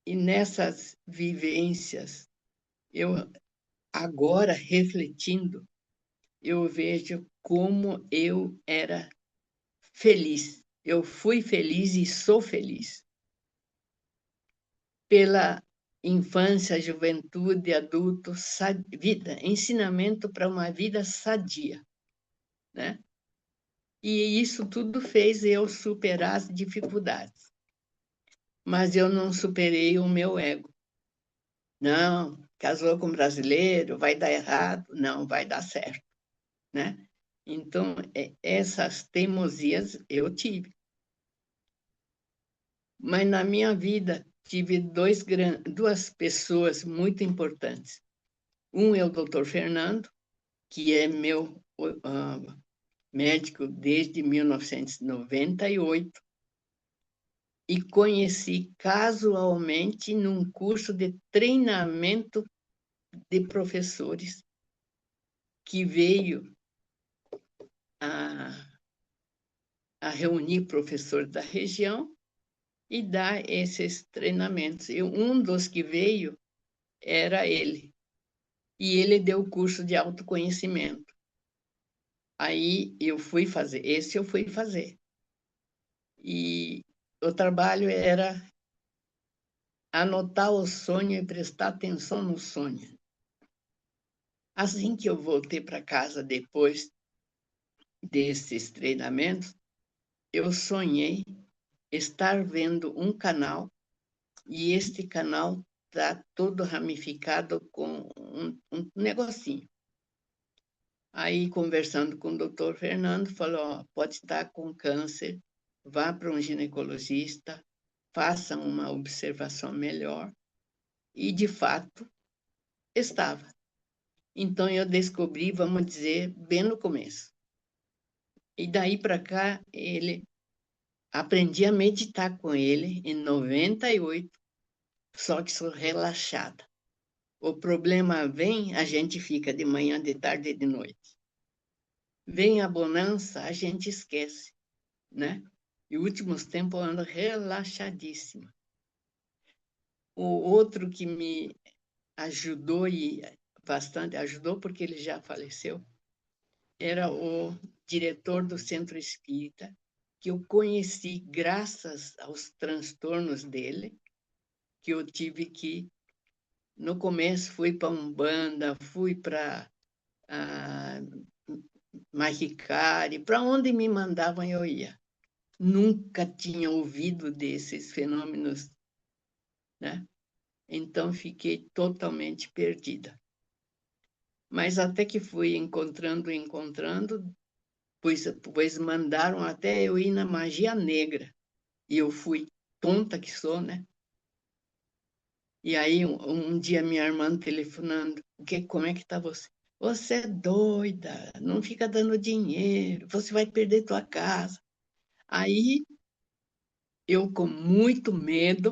nessas vivências, eu agora refletindo, eu vejo como eu era feliz. Eu fui feliz e sou feliz pela infância, juventude, adulto, vida, ensinamento para uma vida sadia, né? E isso tudo fez eu superar as dificuldades. Mas eu não superei o meu ego. Não, casou com um brasileiro, vai dar errado. Não, vai dar certo, né? Então, essas teimosias eu tive. Mas na minha vida tive duas pessoas muito importantes. Um é o Dr. Fernando, que é meu médico desde 1998, e conheci casualmente num curso de treinamento de professores que veio a reunir professores da região e dar esses treinamentos. E um dos que veio era ele. E ele deu o curso de autoconhecimento. Aí eu fui fazer, esse eu fui fazer. E o trabalho era anotar o sonho e prestar atenção no sonho. Assim que eu voltei para casa depois desses treinamentos, eu sonhei estar vendo um canal e este canal está todo ramificado com um negocinho. Aí, conversando com o doutor Fernando, falou, pode estar com câncer, vá para um ginecologista, faça uma observação melhor. E, de fato, estava. Então, eu descobri, vamos dizer, bem no começo. E daí para cá, aprendi a meditar com ele em 98, só que sou relaxada. O problema vem, a gente fica de manhã, de tarde e de noite. Vem a bonança, a gente esquece, né? E últimos tempos eu ando relaxadíssima. O outro que me ajudou e bastante ajudou, porque ele já faleceu, era o diretor do Centro Espírita, que eu conheci graças aos transtornos dele, que eu tive que, no começo, fui para Umbanda, fui para Mahikari, para onde me mandavam eu ia. Nunca tinha ouvido desses fenômenos, né? Então, fiquei totalmente perdida. Mas até que fui encontrando, pois mandaram até eu ir na magia negra. E eu fui, tonta que sou, né? E aí, um dia, minha irmã telefonando, como é que tá você? Você é doida, não fica dando dinheiro, você vai perder tua casa. Aí, eu, com muito medo,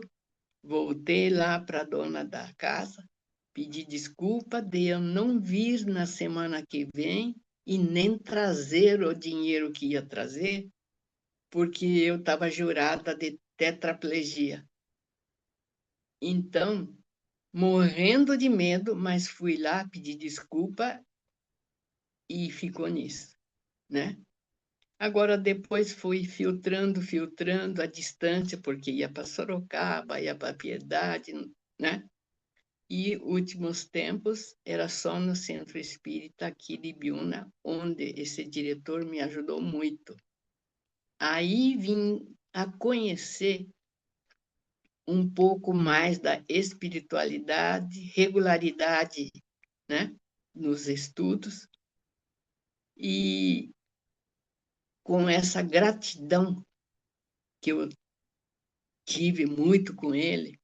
voltei lá para a dona da casa, pedi desculpa de eu não vir na semana que vem e nem trazer o dinheiro que ia trazer, porque eu estava jurada de tetraplegia. Então, morrendo de medo, mas fui lá pedir desculpa e ficou nisso, né? Agora, depois fui filtrando a distância, porque ia para Sorocaba, ia para Piedade, né? E, últimos tempos, era só no Centro Espírita aqui de Biúna, onde esse diretor me ajudou muito. Aí vim a conhecer um pouco mais da espiritualidade, regularidade, né, nos estudos, e com essa gratidão que eu tive muito com ele,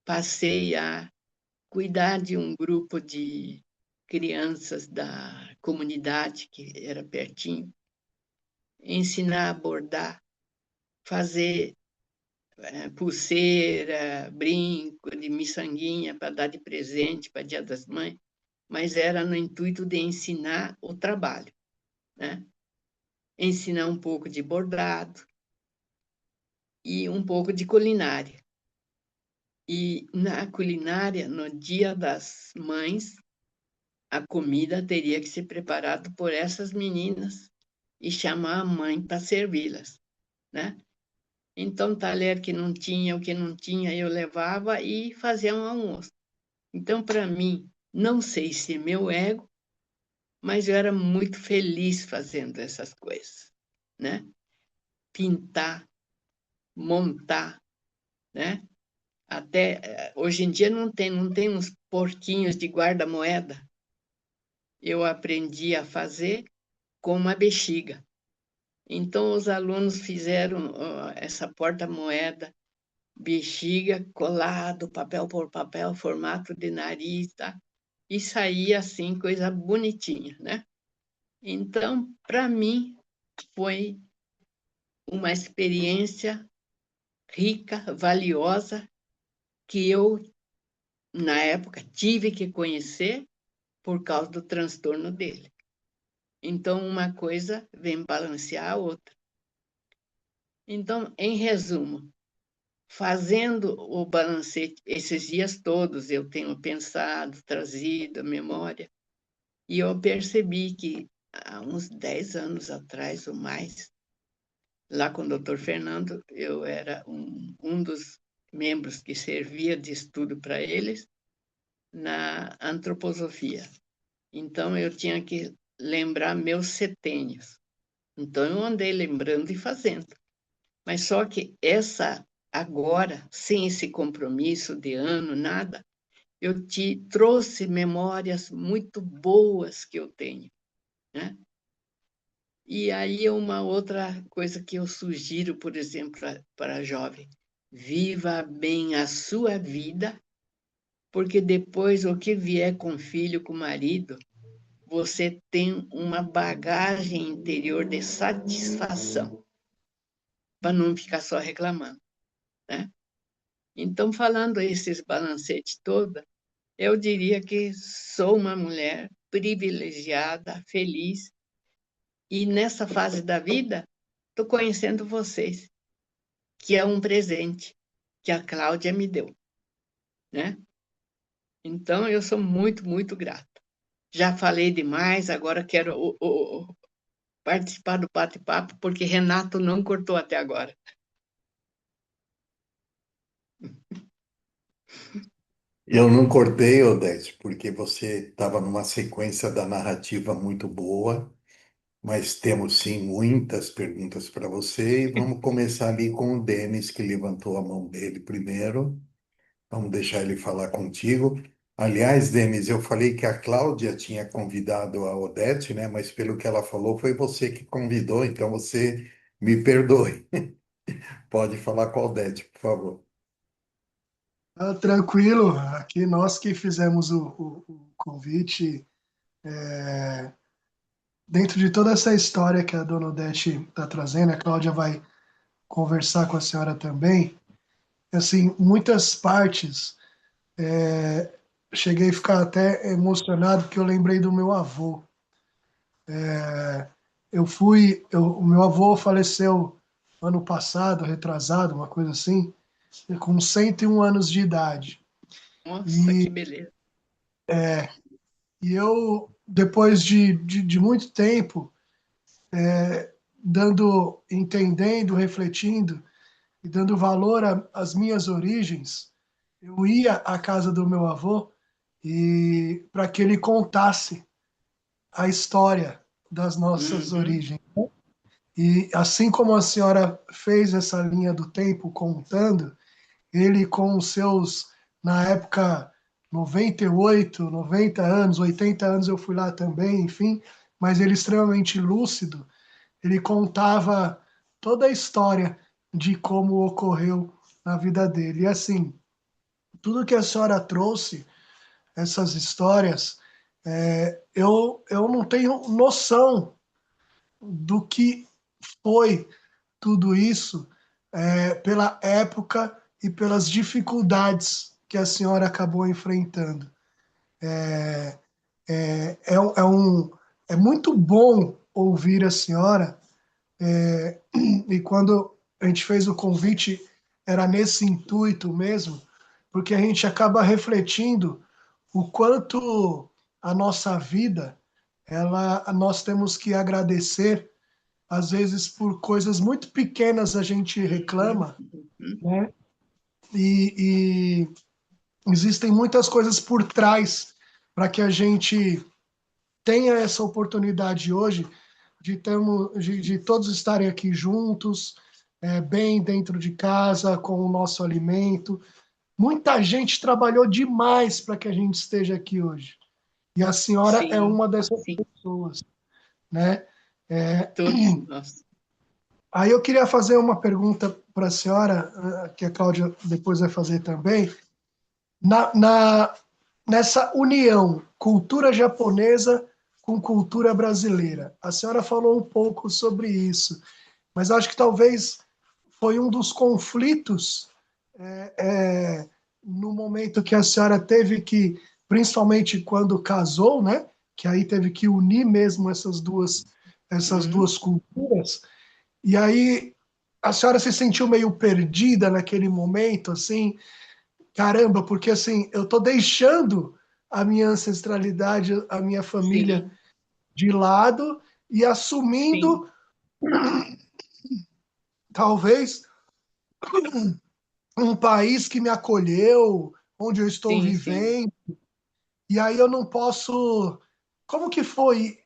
passei a cuidar de um grupo de crianças da comunidade, que era pertinho, ensinar a bordar, fazer pulseira, brinco de miçanguinha para dar de presente para Dia das Mães, mas era no intuito de ensinar o trabalho, né? Ensinar um pouco de bordado e um pouco de culinária. E na culinária, no Dia das Mães, a comida teria que ser preparada por essas meninas e chamar a mãe para servi-las, né? Então, talher que não tinha, o que não tinha, eu levava e fazia um almoço. Então, para mim, não sei se é meu ego, mas eu era muito feliz fazendo essas coisas, né? Pintar, montar, né? Até hoje em dia não tem uns porquinhos de guarda-moeda. Eu aprendi a fazer com uma bexiga. Então, os alunos fizeram essa porta-moeda, bexiga colado, papel por papel, formato de nariz, tá? E saía assim, coisa bonitinha, né? Então, para mim, foi uma experiência rica, valiosa, que eu, na época, tive que conhecer por causa do transtorno dele. Então, uma coisa vem balancear a outra. Então, em resumo, fazendo o balancete, esses dias todos eu tenho pensado, trazido a memória, e eu percebi que há uns 10 anos atrás ou mais, lá com o Dr. Fernando, eu era um dos membros que servia de estudo para eles na antroposofia. Então, eu tinha que lembrar meus setênios. Então, eu andei lembrando e fazendo. Mas só que agora, sem esse compromisso de ano, nada, eu te trouxe memórias muito boas que eu tenho, né? E aí uma outra coisa que eu sugiro, por exemplo, para jovem: viva bem a sua vida, porque depois o que vier com filho, com marido, você tem uma bagagem interior de satisfação, para não ficar só reclamando, né? Então, falando esses balancetes todos, eu diria que sou uma mulher privilegiada, feliz, e nessa fase da vida, estou conhecendo vocês, que é um presente que a Cláudia me deu, né? Então, eu sou muito, muito grata. Já falei demais, agora quero participar do bate-papo, porque Renato não cortou até agora. Eu não cortei, Odete, porque você estava numa sequência da narrativa muito boa, mas temos sim muitas perguntas para você e vamos começar ali com o Denis, que levantou a mão dele primeiro. Vamos deixar ele falar contigo. Aliás, Denis, eu falei que a Cláudia tinha convidado a Odete, né? Mas pelo que ela falou, foi você que convidou, então você me perdoe. Pode falar com a Odete, por favor. Tranquilo, aqui nós que fizemos o convite. Dentro de toda essa história que a dona Odete está trazendo, a Cláudia vai conversar com a senhora também. Assim, muitas partes, cheguei a ficar até emocionado, porque eu lembrei do meu avô. O meu avô faleceu ano passado, retrasado, uma coisa assim, com 101 anos de idade. Nossa, que beleza. E eu depois de muito tempo, entendendo, refletindo e dando valor às minhas origens, eu ia à casa do meu avô e para que ele contasse a história das nossas Uhum. origens. E assim como a senhora fez essa linha do tempo contando, ele com os seus, na época, 98, 90 anos, 80 anos, eu fui lá também, enfim, mas ele extremamente lúcido, ele contava toda a história de como ocorreu na vida dele. E assim, tudo que a senhora trouxe, essas histórias, eu não tenho noção do que foi tudo isso pela época e pelas dificuldades que a senhora acabou enfrentando. É, é, é um, é muito bom ouvir a senhora, e quando a gente fez o convite, era nesse intuito mesmo, porque a gente acaba refletindo o quanto a nossa vida, nós temos que agradecer, às vezes por coisas muito pequenas a gente Uhum. reclama, Uhum. né? E existem muitas coisas por trás para que a gente tenha essa oportunidade hoje de todos estarem aqui juntos, bem dentro de casa, com o nosso alimento. Muita gente trabalhou demais para que a gente esteja aqui hoje. E a senhora é Sim, uma dessas sim, pessoas, né? todos nós. Aí eu queria fazer uma pergunta para a senhora, que a Cláudia depois vai fazer também. Na, na, Nessa união cultura japonesa com cultura brasileira. A senhora falou um pouco sobre isso, mas acho que talvez foi um dos conflitos no momento que a senhora teve que, principalmente quando casou, né? Que aí teve que unir mesmo essas Uhum. duas culturas. E aí a senhora se sentiu meio perdida naquele momento, assim, caramba, porque assim, eu tô deixando a minha ancestralidade, a minha família Sim, de lado e sim, assumindo, talvez, um país que me acolheu, onde eu estou sim, sim. vivendo, e aí eu não posso. Como que foi?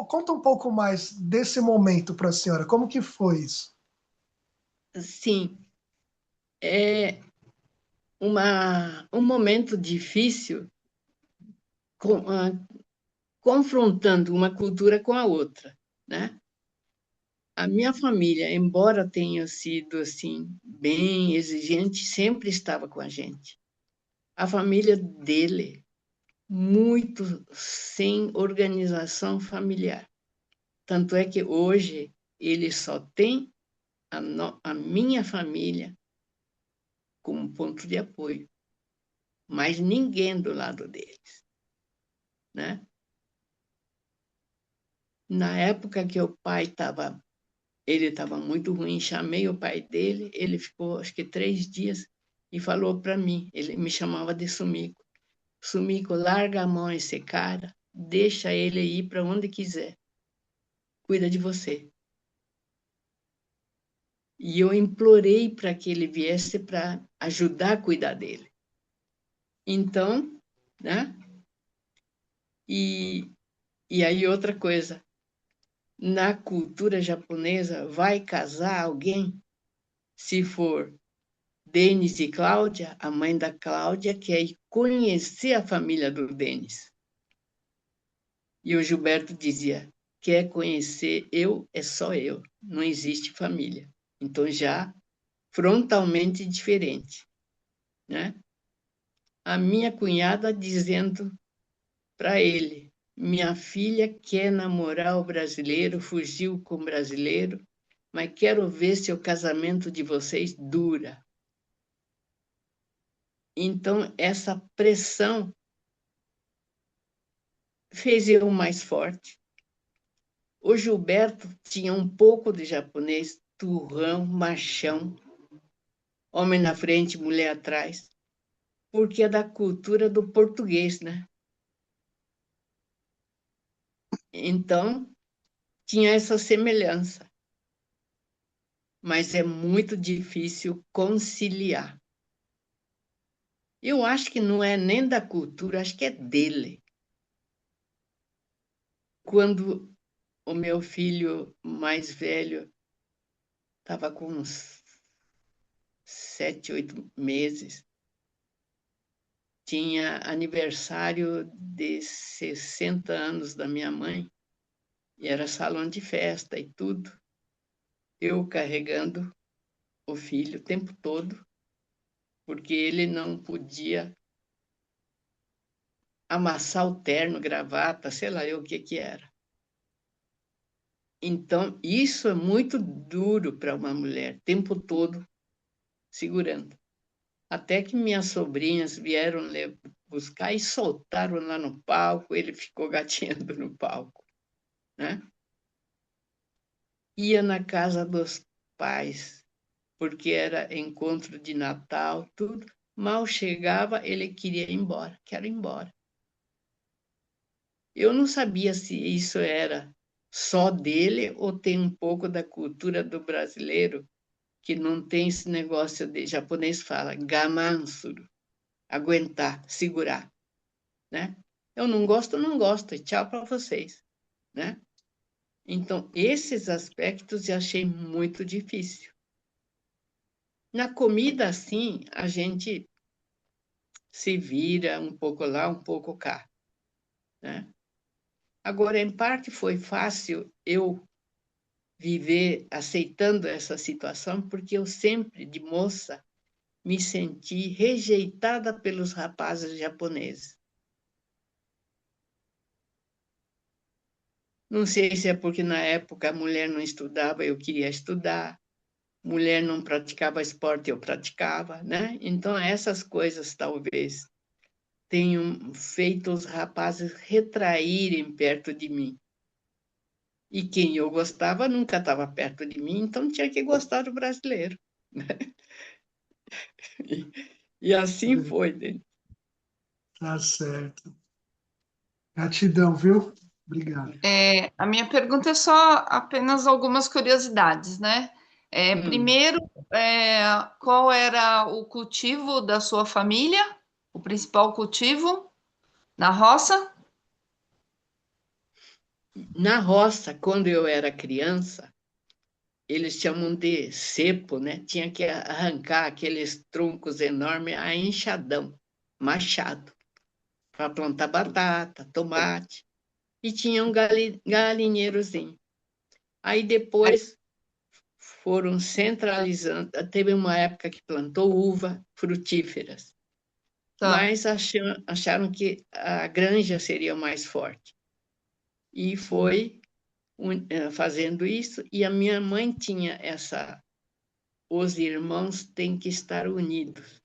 Conta um pouco mais desse momento para a senhora. Como que foi isso? Sim, é um momento difícil com, confrontando uma cultura com a outra, né? A minha família, embora tenha sido assim bem exigente, sempre estava com a gente. A família dele, muito sem organização familiar. Tanto é que hoje ele só tem a minha família como ponto de apoio, mas ninguém do lado deles, né? Na época que o pai ele estava muito ruim, chamei o pai dele, ele ficou acho que 3 dias e falou para mim, ele me chamava de Sumico. Sumico, larga a mão esse cara, deixa ele ir para onde quiser, cuida de você. E eu implorei para que ele viesse para ajudar a cuidar dele. Então, né? E, e aí outra coisa, na cultura japonesa, vai casar alguém, se for Denis e Cláudia, a mãe da Cláudia quer ir conhecer a família do Denis. E o Gilberto dizia, quer conhecer eu, é só eu, não existe família. Então já frontalmente diferente, né? A minha cunhada dizendo para ele, minha filha quer namorar o brasileiro, fugiu com o brasileiro, mas quero ver se o casamento de vocês dura. Então, essa pressão fez eu mais forte. O Gilberto tinha um pouco de japonês, turrão, machão, homem na frente, mulher atrás, porque é da cultura do português, né? Então, tinha essa semelhança. Mas é muito difícil conciliar. Eu acho que não é nem da cultura, acho que é dele. Quando o meu filho mais velho estava com uns 7, 8 meses, tinha aniversário de 60 anos da minha mãe, e era salão de festa e tudo. Eu carregando o filho o tempo todo, porque ele não podia amassar o terno, gravata, sei lá eu o que que era. Então, isso é muito duro para uma mulher, o tempo todo segurando. Até que minhas sobrinhas vieram buscar e soltaram lá no palco, ele ficou gatinhando no palco, né? Ia na casa dos pais, porque era encontro de Natal, tudo. Mal chegava, ele queria ir embora, quero ir embora. Eu não sabia se isso era só dele ou tem um pouco da cultura do brasileiro, que não tem esse negócio de japonês fala gamansuru, aguentar, segurar, né? Eu não gosto, e tchau para vocês, né? Então, esses aspectos eu achei muito difícil. Na comida, assim, a gente se vira um pouco lá, um pouco cá, né? Agora, em parte, foi fácil eu viver aceitando essa situação, porque eu sempre, de moça, me senti rejeitada pelos rapazes japoneses. Não sei se é porque na época a mulher não estudava, eu queria estudar, mulher não praticava esporte, eu praticava, né? Então essas coisas talvez tenham feito os rapazes retraírem perto de mim. E quem eu gostava nunca estava perto de mim, então tinha que gostar do brasileiro. E assim foi, né? Tá certo. Gratidão, viu? Obrigado. A minha pergunta é só apenas algumas curiosidades, né? Primeiro, qual era o cultivo da sua família? O principal cultivo na roça? Na roça, quando eu era criança, eles chamam de cepo, né? Tinha que arrancar aqueles troncos enormes a enxadão, machado, para plantar batata, tomate. E tinha um galinheirozinho. Aí depois foram centralizando. Teve uma época que plantou uva frutíferas, Tá, mas acharam que a granja seria mais forte. E foi fazendo isso, e a minha mãe tinha os irmãos têm que estar unidos,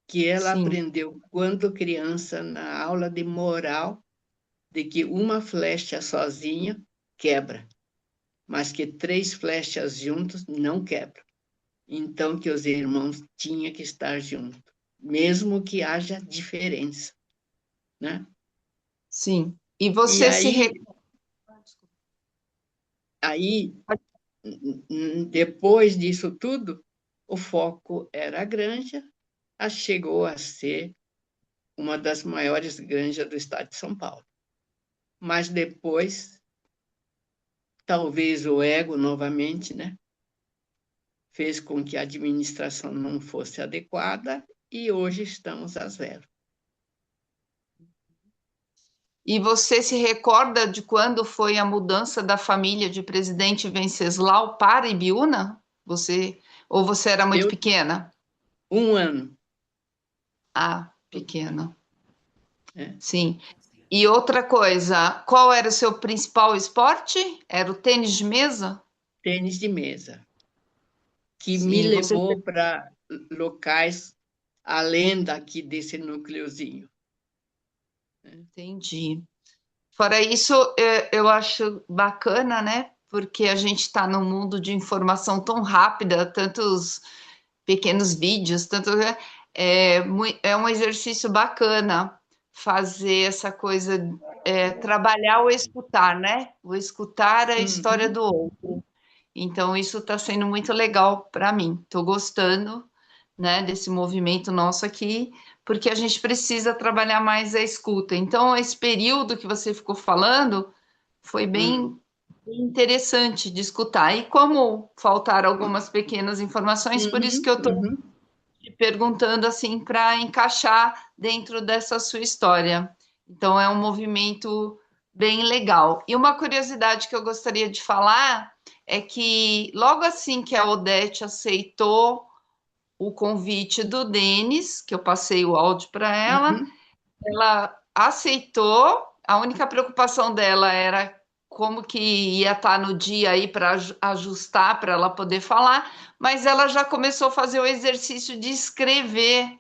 que ela sim, aprendeu quando criança na aula de moral, de que uma flecha sozinha quebra, mas que 3 flechas juntos não quebram. Então que os irmãos tinham que estar juntos, mesmo que haja diferença, né? sim. E E você se aí depois disso tudo, o foco era a granja, chegou a ser uma das maiores granjas do estado de São Paulo. Mas depois, talvez o ego novamente, né, fez com que a administração não fosse adequada e hoje estamos a zero. E você se recorda de quando foi a mudança da família de Presidente Venceslau para Ibiúna? Ou você era muito Eu, pequena? 1 ano. Ah, pequena. Né? Sim. E outra coisa, qual era o seu principal esporte? Era o tênis de mesa? Tênis de mesa, que me Sim, você levou para locais além daqui desse núcleozinho. entendi. Fora isso, eu acho bacana, né? Porque a gente está num mundo de informação tão rápida, tantos pequenos vídeos, tanto é um exercício bacana fazer essa coisa, trabalhar o escutar, né? O escutar a história Uhum. do outro. Então, isso está sendo muito legal para mim. Estou gostando, né, desse movimento nosso aqui, porque a gente precisa trabalhar mais a escuta. Então, esse período que você ficou falando foi Hum. bem interessante de escutar. E como faltaram algumas pequenas informações, por isso que Uhum. eu estou Uhum. te perguntando assim para encaixar dentro dessa sua história. Então, é um movimento bem legal. E uma curiosidade que eu gostaria de falar é que logo assim que a Odete aceitou o convite do Denis, que eu passei o áudio para Uhum. ela aceitou. A única preocupação dela era como que ia estar no dia aí para ajustar para ela poder falar, mas ela já começou a fazer o exercício de escrever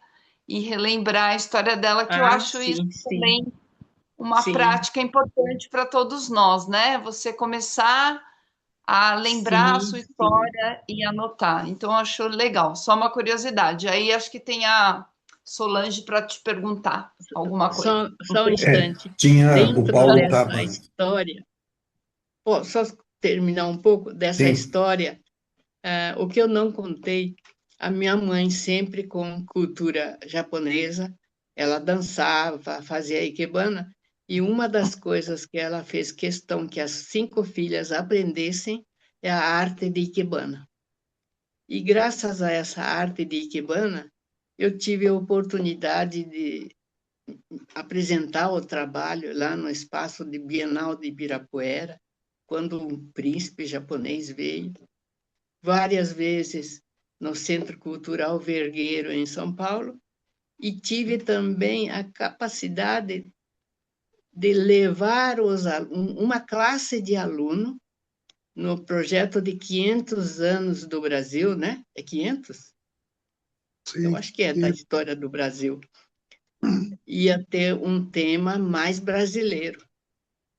e relembrar a história dela, que eu Ah, acho isso sim, sim, também uma sim, prática importante para todos nós, né? Você começar a lembrar a sim, sua sim. história e anotar. Então, eu acho legal. Só uma curiosidade. Aí, acho que tem a Solange para te perguntar alguma coisa. Só um instante. Tinha, o Dentro Paulo dessa estava, história, só terminar um pouco dessa sim, história, o que eu não contei, a minha mãe sempre com cultura japonesa, ela dançava, fazia ikebana, e uma das coisas que ela fez questão que as 5 filhas aprendessem é a arte de ikebana. E graças a essa arte de ikebana, eu tive a oportunidade de apresentar o trabalho lá no espaço de Bienal de Ibirapuera, quando um príncipe japonês veio, várias vezes no Centro Cultural Vergueiro, em São Paulo, e tive também a capacidade de levar uma classe de aluno no projeto de 500 anos do Brasil, né? É 500? Eu sim. acho que é da história do Brasil. Ia ter um tema mais brasileiro.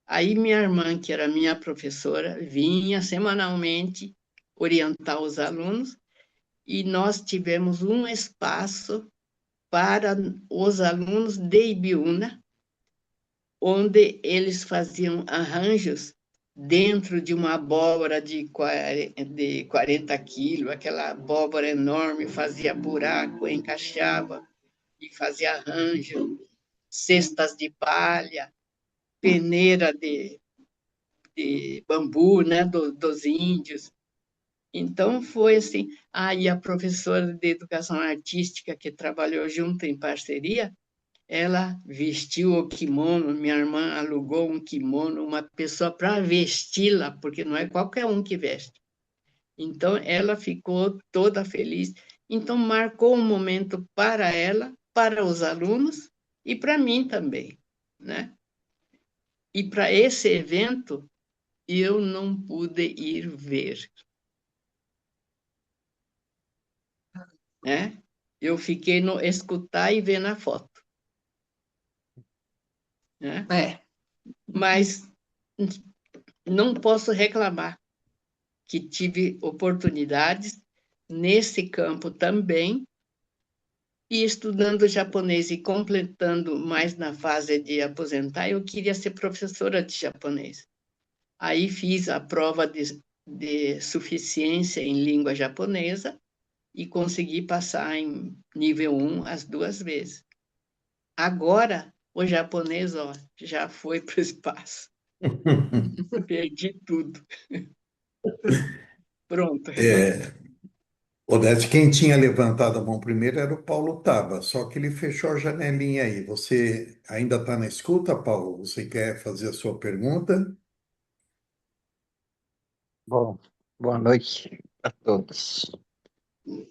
Aí minha irmã, que era minha professora, vinha semanalmente orientar os alunos e nós tivemos um espaço para os alunos de Ibiúna, onde eles faziam arranjos dentro de uma abóbora de 40 quilos, aquela abóbora enorme, fazia buraco, encaixava e fazia arranjo, cestas de palha, peneira de bambu, né, dos índios. Então foi assim. Aí a professora de educação artística que trabalhou junto em parceria, ela vestiu o kimono, minha irmã alugou um kimono, uma pessoa para vesti-la, porque não é qualquer um que veste. Então ela ficou toda feliz. Então marcou um momento para ela, para os alunos e para mim também, né? E para esse evento eu não pude ir ver, né? Eu fiquei no escutar e ver na foto, né? É, Mas não posso reclamar que tive oportunidades nesse campo também e estudando japonês e completando mais na fase de aposentar, eu queria ser professora de japonês. Aí fiz a prova de suficiência em língua japonesa e consegui passar em nível 1 as 2 vezes. Agora, o japonês, ó, já foi para o espaço. Perdi tudo. Pronto, Renato. Odete, quem tinha levantado a mão primeiro era o Paulo Taba, só que ele fechou a janelinha aí. Você ainda está na escuta, Paulo? Você quer fazer a sua pergunta? Bom, boa noite a todos.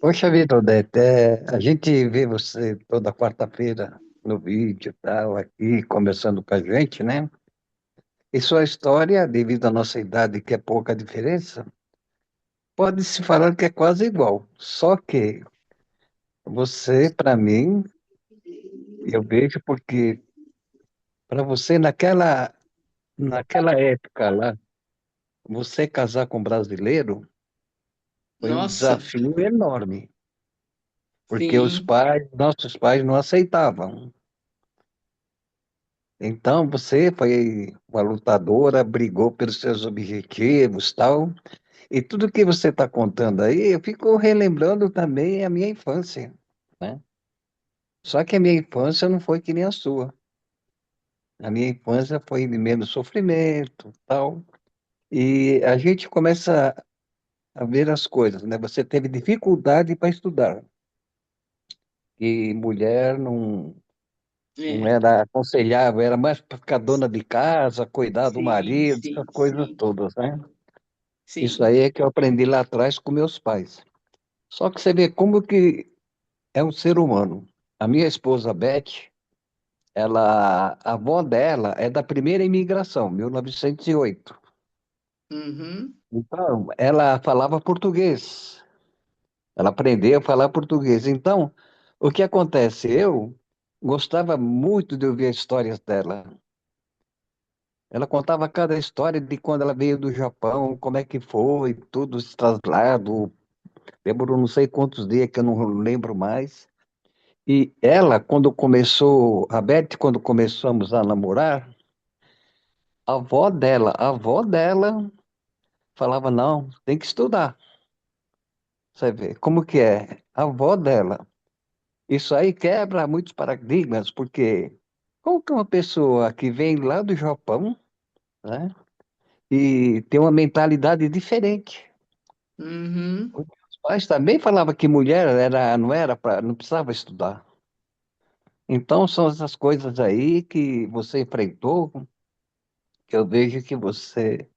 Poxa vida, Odete, a gente vê você toda quarta-feira no vídeo e tal, aqui, conversando com a gente, né? E sua história, devido à nossa idade, que é pouca diferença, pode-se falar que é quase igual. Só que você, para mim, eu vejo porque para você, naquela época lá, você casar com um brasileiro foi um Nossa, desafio enorme. Porque sim, nossos pais não aceitavam. Então, você foi uma lutadora, brigou pelos seus objetivos, tal. E tudo que você está contando aí, eu fico relembrando também a minha infância, né? Só que a minha infância não foi que nem a sua. A minha infância foi de menos sofrimento, tal. E a gente começa a ver as coisas, né? Você teve dificuldade para estudar. E mulher não É, era aconselhável, era mais para ficar dona de casa, cuidar do sim, marido, essas sim, coisas sim, todas, né? Isso sim. aí é que eu aprendi lá atrás com meus pais. Só que você vê como que é um ser humano. A minha esposa Beth, a avó dela é da primeira imigração, 1908. Uhum, Então, ela falava português. Ela aprendeu a falar português. Então, o que acontece? Eu gostava muito de ouvir as histórias dela. Ela contava cada história de quando ela veio do Japão, como é que foi, tudo esse traslado. Demorou não sei quantos dias que eu não lembro mais. E ela, quando começou, a Beth, quando começamos a namorar, a avó dela falava, não, tem que estudar. Você vê como que é? A avó dela. Isso aí quebra muitos paradigmas, porque como que uma pessoa que vem lá do Japão, né, e tem uma mentalidade diferente. uhum. Os pais também falavam que mulher não era para, não precisava estudar. Então são essas coisas aí que você enfrentou, que eu vejo que você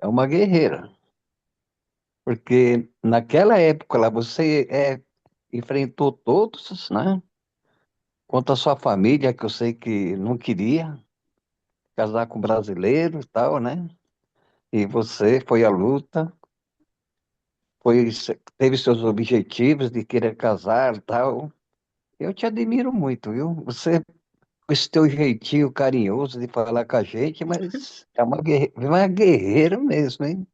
é uma guerreira. Porque naquela época lá você enfrentou todos, né? Quanto à sua família, que eu sei que não queria casar com brasileiro e tal, né? E você foi à luta, teve seus objetivos de querer casar e tal. Eu te admiro muito, viu? Você, com esse teu jeitinho carinhoso de falar com a gente, mas é uma guerreira mesmo, hein?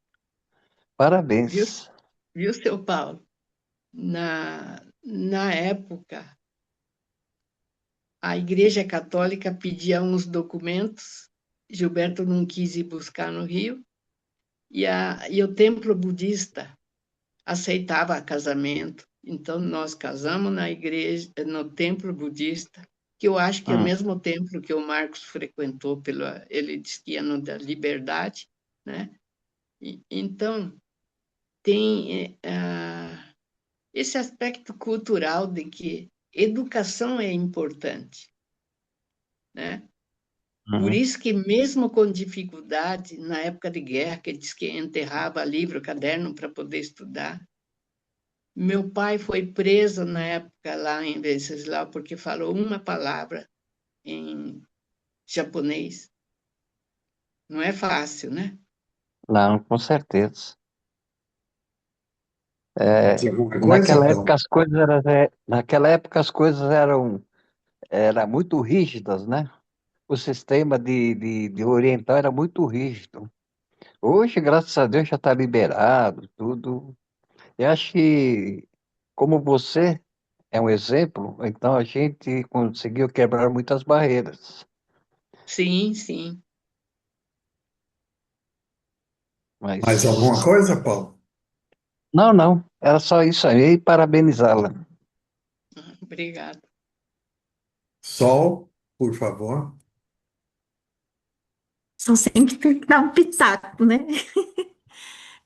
Viu, Parabéns. viu, seu Paulo? Na época, a Igreja Católica pedia uns documentos, Gilberto não quis ir buscar no Rio, e o templo budista aceitava casamento. Então, nós casamos na igreja, no templo budista, que eu acho que é o Hum, mesmo templo que o Marcos frequentou, ele disse que ia no da Liberdade, né? Então, tem esse aspecto cultural de que educação é importante, né? Por uhum. isso que mesmo com dificuldade, na época de guerra, que diz que enterrava livro, caderno para poder estudar. Meu pai foi preso na época lá em Venceslau porque falou uma palavra em japonês. Não é fácil, né? Não, com certeza. Mais É, alguma coisa, naquela época Paulo? as coisas eram muito rígidas, né? O sistema de oriental era muito rígido. Hoje, graças a Deus, já está liberado, tudo. Eu acho que, como você é um exemplo, então a gente conseguiu quebrar muitas barreiras. Sim, sim. Mais alguma Mas, coisa, Paulo? não, não, era só isso aí, e parabenizá-la. Obrigada. Sol, por favor. São sempre tem que dar um pitaco, né?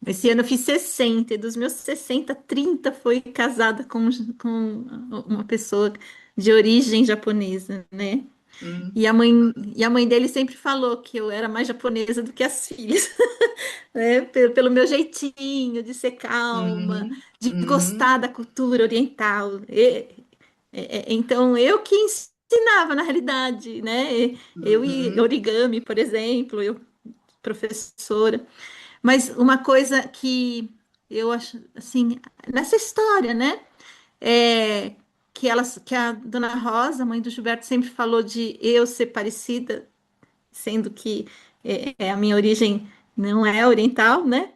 Esse ano eu fiz 60, e dos meus 60, 30 foi casada com uma pessoa de origem japonesa, né? Hum, E a mãe dele sempre falou que eu era mais japonesa do que as filhas, né? Pelo meu jeitinho de ser calma, uhum, de uhum, gostar da cultura oriental. Então, eu que ensinava, na realidade, né? Eu e uhum, origami, por exemplo, eu professora. Mas uma coisa que eu acho, assim, nessa história, né? É que a Dona Rosa, mãe do Gilberto, sempre falou de eu ser parecida, sendo que a minha origem não é oriental, né?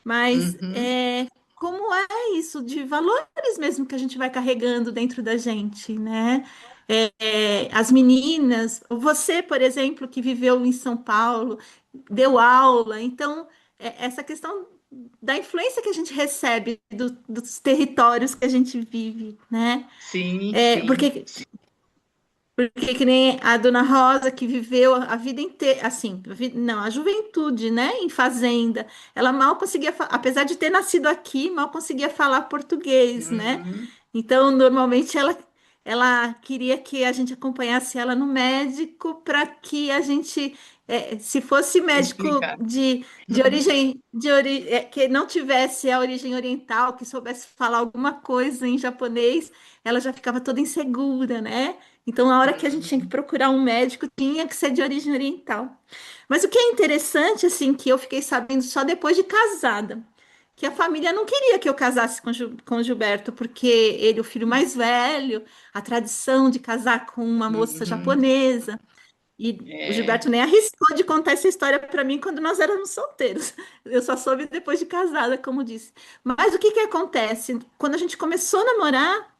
Mas uhum. como é isso de valores mesmo que a gente vai carregando dentro da gente, né? as meninas, você, por exemplo, que viveu em São Paulo, deu aula, então, essa questão da influência que a gente recebe dos territórios que a gente vive, né? Sim, É, sim. porque que nem a Dona Rosa, que viveu a vida inteira, assim, não, a juventude, né, em fazenda, ela mal conseguia, apesar de ter nascido aqui, mal conseguia falar português, né? Uhum. Então, normalmente, ela queria que a gente acompanhasse ela no médico para que a gente, se fosse médico Explicar. que não tivesse a origem oriental, que soubesse falar alguma coisa em japonês, ela já ficava toda insegura, né? Então, na hora que a gente tinha que Uhum. procurar um médico, tinha que ser de origem oriental. Mas o que é interessante, assim, que eu fiquei sabendo só depois de casada, que a família não queria que eu casasse com o Gilberto, porque ele, é o filho mais velho, a tradição de casar com uma moça Uhum. japonesa. E o É, Gilberto nem arriscou de contar essa história para mim quando nós éramos solteiros. Eu só soube depois de casada, como disse. Mas o que que acontece? Quando a gente começou a namorar,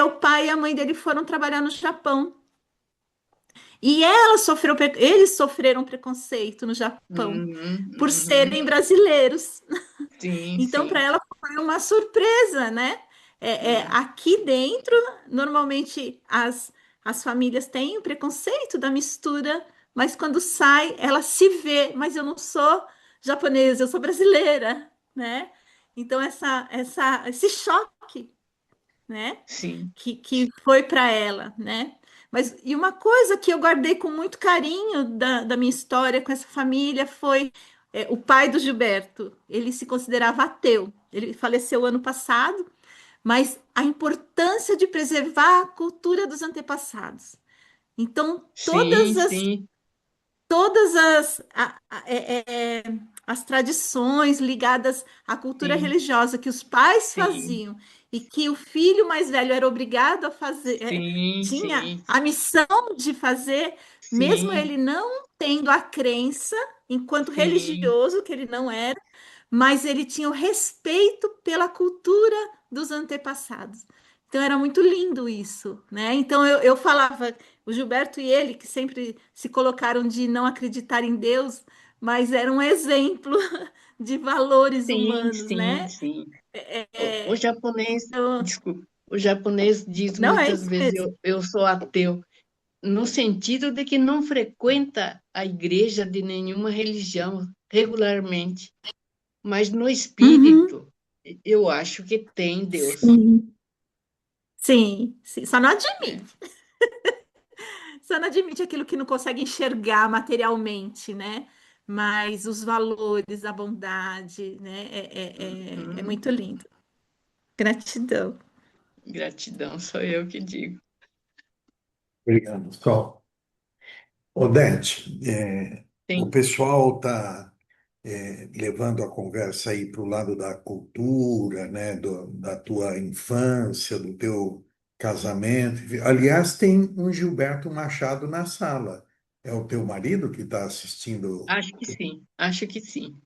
o pai e a mãe dele foram trabalhar no Japão. E eles sofreram preconceito no Japão uhum, por uhum. serem brasileiros. Sim, Então, para sim. ela foi uma surpresa, né? É, Aqui dentro, normalmente as famílias têm o preconceito da mistura, mas quando sai, ela se vê, mas eu não sou japonesa, eu sou brasileira, né? Então, esse choque, né? sim, Que foi para ela, né? Mas e uma coisa que eu guardei com muito carinho da minha história com essa família foi o pai do Gilberto. Ele se considerava ateu. Ele faleceu ano passado, mas a importância de preservar a cultura dos antepassados. Então, sim, sim, todas as tradições ligadas à cultura sim, religiosa que os pais sim, faziam e que o filho mais velho era obrigado a fazer, sim, tinha sim, a missão de fazer, mesmo sim, ele não tendo a crença, enquanto sim, religioso, que ele não era, mas ele tinha o respeito pela cultura dos antepassados. Então era muito lindo isso, né? Então eu falava, o Gilberto e ele, que sempre se colocaram de não acreditar em Deus, mas era um exemplo de valores sim, humanos, sim, né? sim. O É, japonês, então, desculpa, o japonês diz não é muitas isso vezes mesmo. eu sou ateu, no sentido de que não frequenta a igreja de nenhuma religião regularmente, mas no Uhum, espírito eu acho que tem Deus. sim, sim, sim. É, Só não admite aquilo que não consegue enxergar materialmente, né? Mas os valores, a bondade, né? É uhum. muito lindo. Gratidão. Gratidão, sou eu que digo. Obrigado, Sol. Odete, o Sim. pessoal está levando a conversa aí para o lado da cultura, né, da tua infância, do teu casamento. Aliás, tem um Gilberto Machado na sala. É o teu marido que está assistindo? Acho que sim, acho que sim.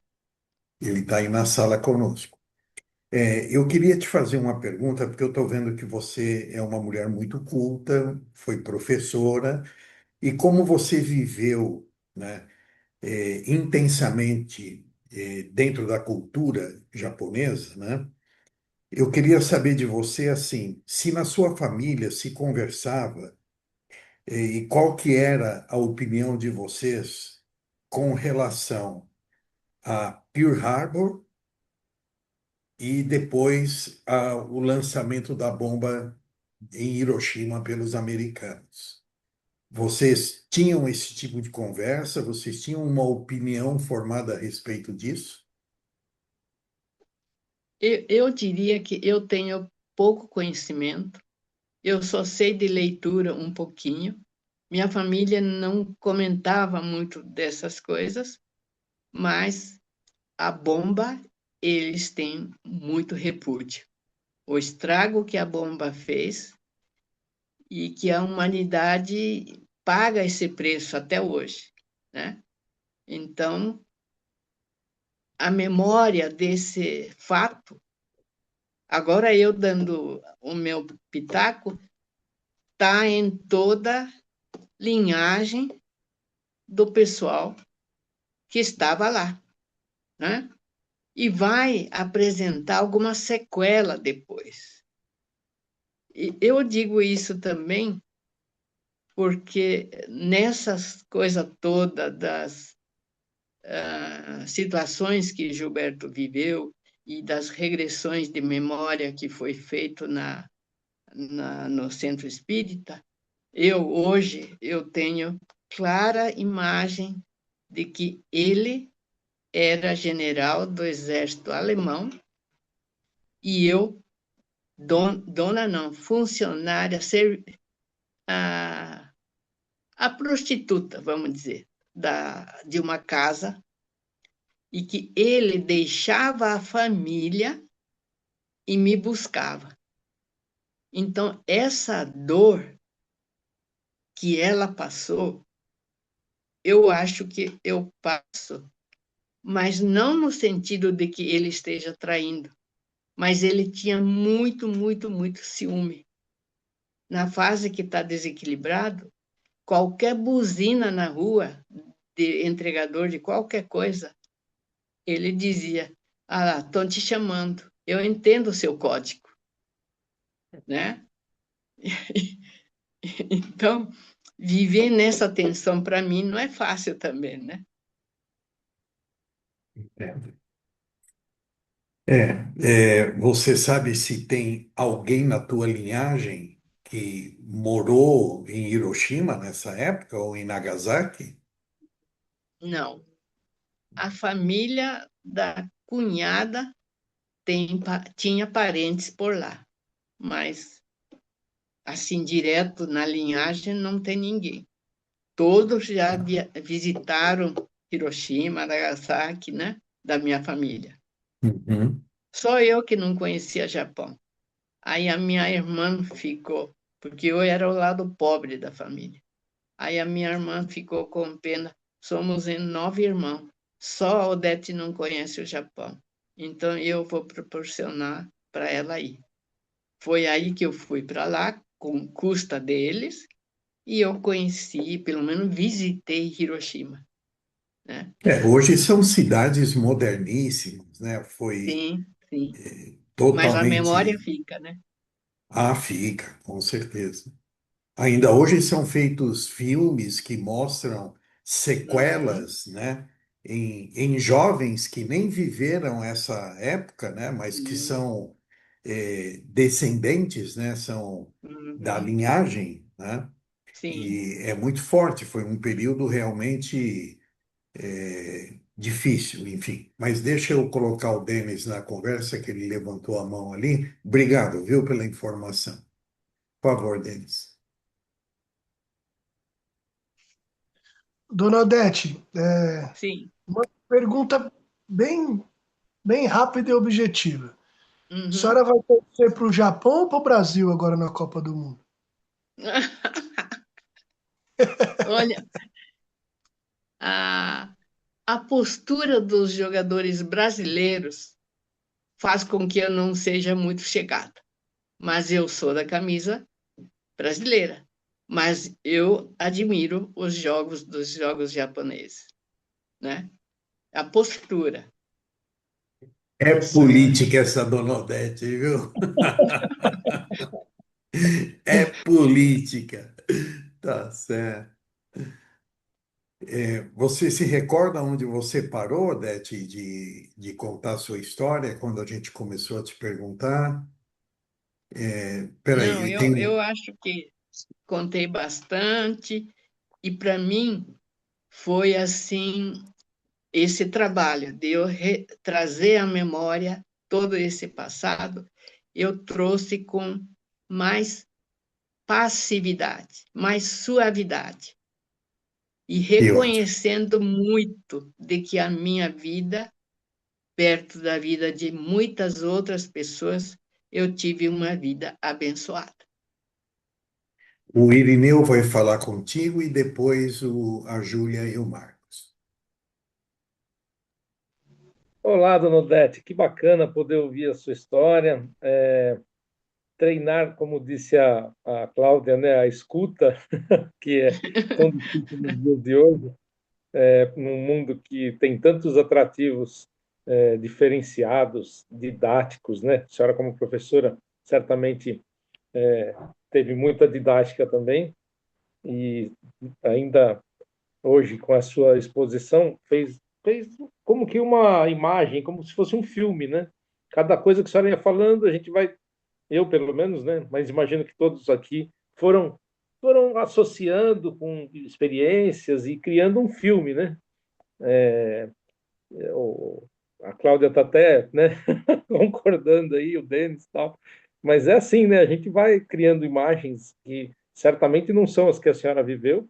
Ele está aí na sala conosco. Eu queria te fazer uma pergunta, porque eu estou vendo que você é uma mulher muito culta, foi professora, e como você viveu, né, intensamente dentro da cultura japonesa, né? Eu queria saber de você assim, se na sua família se conversava e qual que era a opinião de vocês com relação a Pearl Harbor e depois o lançamento da bomba em Hiroshima pelos americanos. Vocês tinham esse tipo de conversa? Vocês tinham uma opinião formada a respeito disso? Eu diria que eu tenho pouco conhecimento, eu só sei de leitura um pouquinho. Minha família não comentava muito dessas coisas, mas a bomba, eles têm muito repúdio. O estrago que a bomba fez e que a humanidade paga esse preço até hoje, né? Então, a memória desse fato, agora eu dando o meu pitaco, está em toda linhagem do pessoal que estava lá, né? E vai apresentar alguma sequela depois. E eu digo isso também porque nessas coisas todas das situações que Gilberto viveu e das regressões de memória que foi feito no Centro Espírita, hoje eu tenho clara imagem de que ele era general do exército alemão e eu, dona não, funcionária, a prostituta, vamos dizer, de uma casa, e que ele deixava a família e me buscava. Então, essa dor que ela passou, eu acho que eu passo, mas não no sentido de que ele esteja traindo, mas ele tinha muito, muito, muito ciúme. Na fase que está desequilibrado, qualquer buzina na rua, de entregador de qualquer coisa, ele dizia: ah lá, estão te chamando, eu entendo o seu código, né? Então, viver nessa tensão, para mim, não é fácil também, né? Você sabe se tem alguém na tua linhagem que morou em Hiroshima nessa época ou em Nagasaki? Não. A família da cunhada tinha parentes por lá, mas, assim, direto na linhagem, não tem ninguém. Todos já visitaram Hiroshima, Nagasaki, né? Da minha família. Uhum. Só eu que não conhecia Japão. Aí a minha irmã ficou, porque eu era o lado pobre da família. Aí a minha irmã ficou com pena. Somos em 9 irmãos. Só a Odete não conhece o Japão. Então eu vou proporcionar para ela ir. Foi aí que eu fui para lá, com custa deles, e eu conheci, pelo menos visitei Hiroshima, né? Hoje são cidades moderníssimas, né? Foi Sim, sim. Mas a memória totalmente. fica, né? Ah, fica, com certeza. Ainda hoje são feitos filmes que mostram Uhum, sequelas, né, em jovens que nem viveram essa época, né, mas que sim, são descendentes, né, são da uhum, linhagem, né, sim. e é muito forte. Foi um período realmente difícil, enfim. Mas deixa eu colocar o Denis na conversa, que ele levantou a mão ali. Obrigado, viu, pela informação. Por favor, Denis. Dona Odete, Sim. uma pergunta bem, bem rápida e objetiva. A Uhum. senhora vai torcer para o Japão ou para o Brasil agora na Copa do Mundo? Olha, a, a postura dos jogadores brasileiros faz com que eu não seja muito chegada. Mas eu sou da camisa brasileira. Mas eu admiro os jogos dos jogos japoneses, né? A postura. É Isso é. política essa Dona Odete, viu? É política. Tá certo. Você se recorda onde você parou, Odete, de contar a sua história quando a gente começou a te perguntar? Não, Peraí, eu acho que contei bastante e para mim foi assim esse trabalho de eu trazer à memória todo esse passado, eu trouxe com mais passividade, mais suavidade e que ótimo. reconhecendo muito de que a minha vida, perto da vida de muitas outras pessoas, eu tive uma vida abençoada. O Irineu vai falar contigo e depois a Júlia e o Marcos. Olá, dona Odete, que bacana poder ouvir a sua história. treinar, como disse a Cláudia, né, a escuta, que é tão difícil nos dias de hoje, num mundo que tem tantos atrativos diferenciados, didáticos, né? A senhora, como professora, certamente teve muita didática também, e ainda hoje, com a sua exposição, fez como que uma imagem, como se fosse um filme, né? Cada coisa que a senhora ia falando, a gente vai, eu pelo menos, né? Mas imagino que todos aqui foram associando com experiências e criando um filme, né? A Cláudia está até, né, concordando aí, o Denis e tal. Mas é assim, né? A gente vai criando imagens que certamente não são as que a senhora viveu,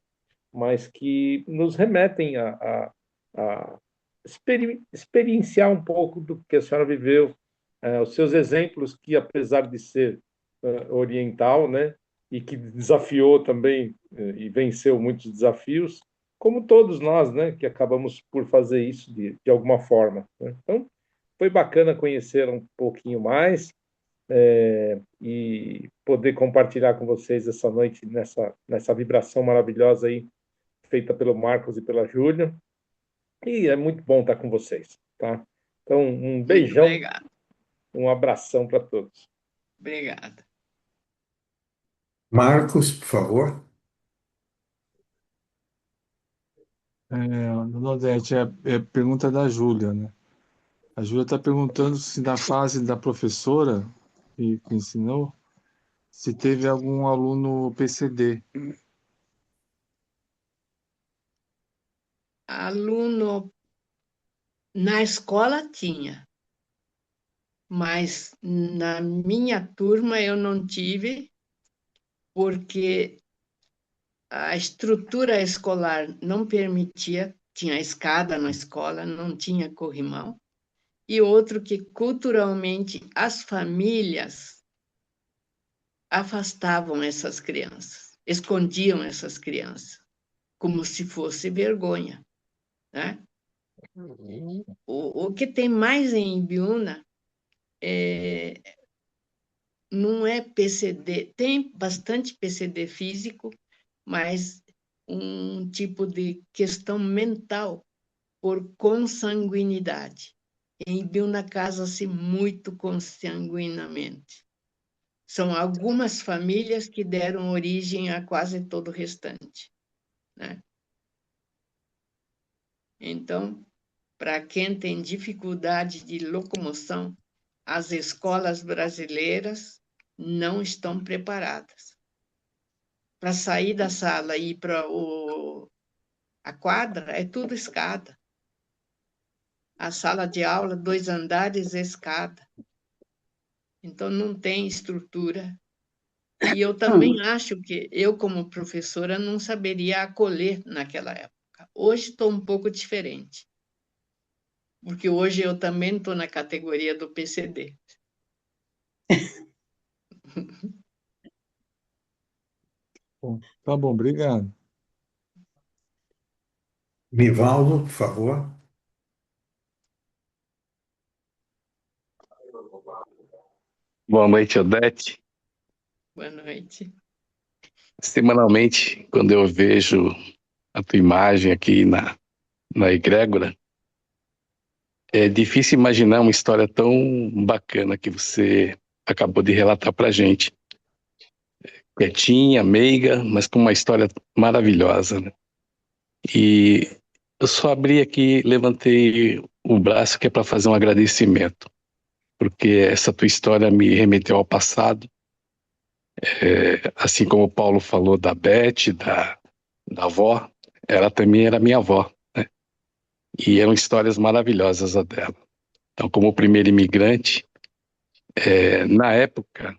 mas que nos remetem a experienciar um pouco do que a senhora viveu, os seus exemplos que, apesar de ser oriental, né, e que desafiou também e venceu muitos desafios, como todos nós, né, que acabamos por fazer isso de alguma forma, né? Então, foi bacana conhecer um pouquinho mais e poder compartilhar com vocês essa noite nessa vibração maravilhosa aí feita pelo Marcos e pela Júlia. E é muito bom estar com vocês, tá? Então, um beijão, Obrigada. um abração para todos. Obrigada. Marcos, por favor. Dona Odete, pergunta da Júlia, né? A Júlia está perguntando se na fase da professora que ensinou, se teve algum aluno PCD. Aluno na escola tinha, mas na minha turma eu não tive, porque a estrutura escolar não permitia, tinha escada na escola, não tinha corrimão, e outro que culturalmente as famílias afastavam essas crianças, escondiam essas crianças, como se fosse vergonha, né? O que tem mais em Ibiúna não é PCD, tem bastante PCD físico, mas um tipo de questão mental por consanguinidade. Em Ibiúna casa-se muito consanguinamente. São algumas famílias que deram origem a quase todo o restante, né? Então, para quem tem dificuldade de locomoção, as escolas brasileiras não estão preparadas. Para sair da sala e ir para a quadra, é tudo escada. A sala de aula, 2 andares, escada. Então, não tem estrutura. E eu também acho que eu, como professora, não saberia acolher naquela época. Hoje estou um pouco diferente, porque hoje eu também estou na categoria do PCD. Tá bom, obrigado. Nivaldo, por favor. Boa noite, Odete. Boa noite. Semanalmente, quando eu vejo a tua imagem aqui na egrégora, é difícil imaginar uma história tão bacana que você acabou de relatar para a gente. Quietinha, meiga, mas com uma história maravilhosa, né? E eu só abri aqui, levantei o braço que é para fazer um agradecimento, porque essa tua história me remeteu ao passado, assim como o Paulo falou da Beth, da avó, ela também era minha avó, né? E eram histórias maravilhosas a dela. Então, como primeiro imigrante, na época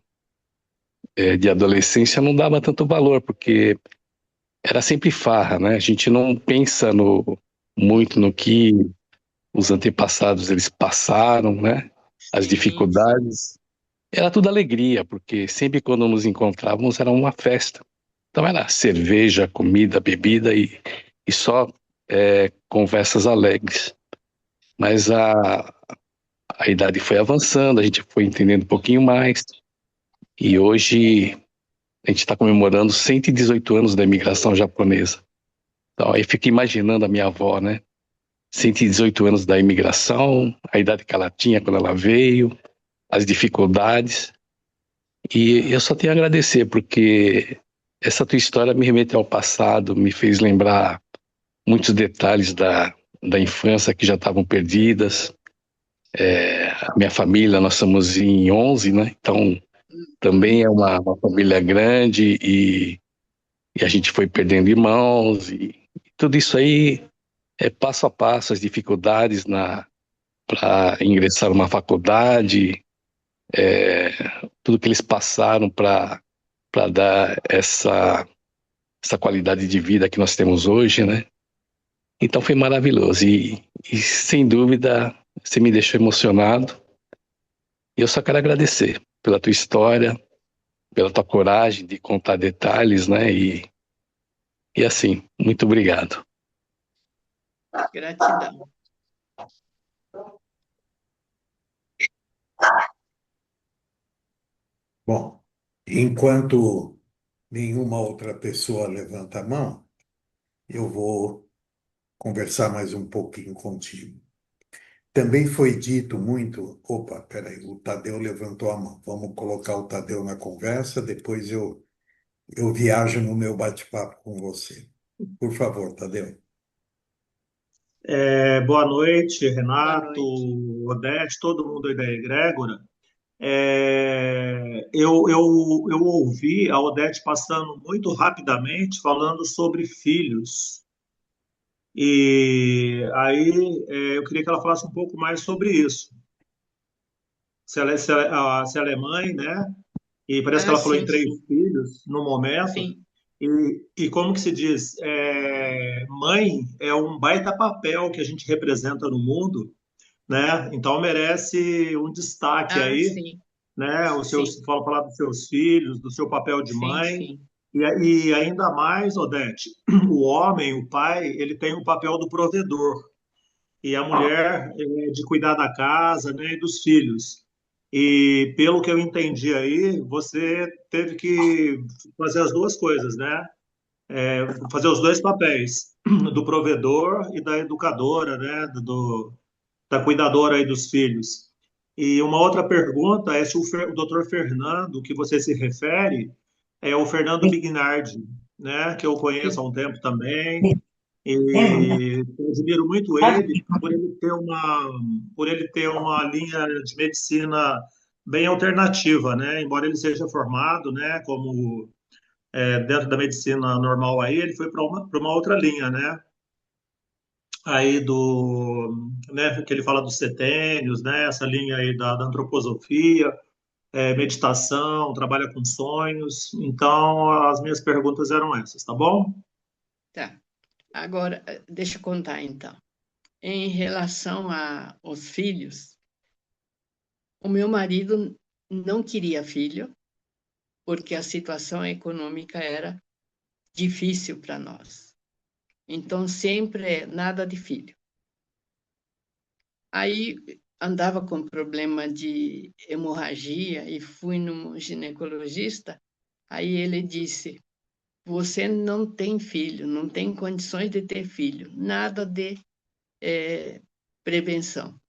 de adolescência não dava tanto valor, porque era sempre farra, né? A gente não pensa muito no que os antepassados eles passaram, né? As Sim, dificuldades. Era tudo alegria, porque sempre quando nos encontrávamos era uma festa. Então era cerveja, comida, bebida e só conversas alegres. Mas a idade foi avançando, a gente foi entendendo um pouquinho mais. E hoje a gente está comemorando 118 anos da imigração japonesa. Então aí fico imaginando a minha avó, né? 118 anos da imigração, a idade que ela tinha quando ela veio, as dificuldades. E eu só tenho a agradecer, porque essa tua história me remete ao passado, me fez lembrar muitos detalhes da infância que já estavam perdidas. A minha família, nós somos em 11, né? Então, também é uma família grande e a gente foi perdendo irmãos e tudo isso aí é passo a passo, as dificuldades para ingressar numa faculdade, tudo que eles passaram para dar essa qualidade de vida que nós temos hoje, né? Então foi maravilhoso e sem dúvida você me deixou emocionado. E eu só quero agradecer pela tua história, pela tua coragem de contar detalhes, né? E assim, muito obrigado. Gratidão. Bom, enquanto nenhuma outra pessoa levanta a mão, eu vou conversar mais um pouquinho contigo. Também foi dito muito. Opa, peraí, o Tadeu levantou a mão. Vamos colocar o Tadeu na conversa, depois eu viajo no meu bate-papo com você. Por favor, Tadeu. Boa noite, Boa Renato, noite. Odete, todo mundo aí da egrégora. Eu ouvi a Odete passando muito rapidamente falando sobre filhos. E aí eu queria que ela falasse um pouco mais sobre isso. Se ela é mãe, né? E parece que ela falou em Sim, 3 filhos no momento. sim. E como que se diz? Mãe é um baita papel que a gente representa no mundo, né? Então merece um destaque aí, Sim, né? sim, Falar dos seus filhos, do seu papel de mãe. sim. E ainda mais, Odete, o homem, o pai, ele tem o papel do provedor e a mulher de cuidar da casa, né, e dos filhos. E pelo que eu entendi aí, você teve que fazer as duas coisas, né? Fazer os dois papéis, do provedor e da educadora, né? Da cuidadora aí dos filhos. E uma outra pergunta é se o doutor Fernando, que você se refere, é o Fernando Bignardi, né? Que eu conheço há um tempo também. E eu admiro muito ele por ele ter uma linha de medicina bem alternativa, né? Embora ele seja formado, né, como dentro da medicina normal aí, ele foi para uma outra linha, né? Aí né, que ele fala dos setênios, né? Essa linha aí da antroposofia, meditação, trabalha com sonhos. Então, as minhas perguntas eram essas, tá bom? Tá. Agora, deixa eu contar então. Em relação aos filhos, o meu marido não queria filho, porque a situação econômica era difícil para nós. Então, sempre nada de filho. Aí andava com problema de hemorragia e fui no ginecologista. Aí ele disse: você não tem filho, não tem condições de ter filho, nada de prevenção.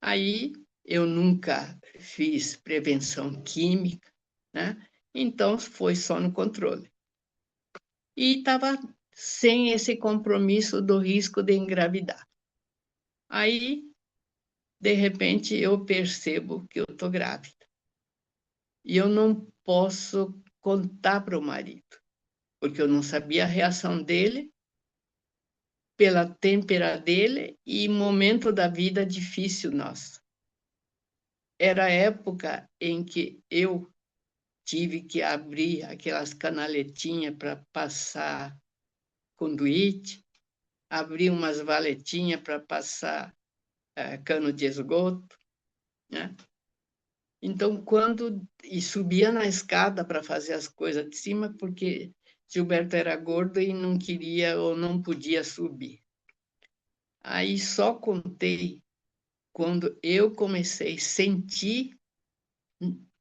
Aí eu nunca fiz prevenção química, né? Então foi só no controle. E estava sem esse compromisso do risco de engravidar. Aí, de repente, eu percebo que eu estou grávida. E eu não posso contar para o marido, porque eu não sabia a reação dele, pela têmpera dele e momento da vida difícil nosso. Era a época em que eu tive que abrir aquelas canaletinhas para passar conduíte, abrir umas valetinhas para passar cano de esgoto, né? Então, e subia na escada para fazer as coisas de cima, porque Gilberto era gordo e não queria ou não podia subir. Aí só contei quando eu comecei a sentir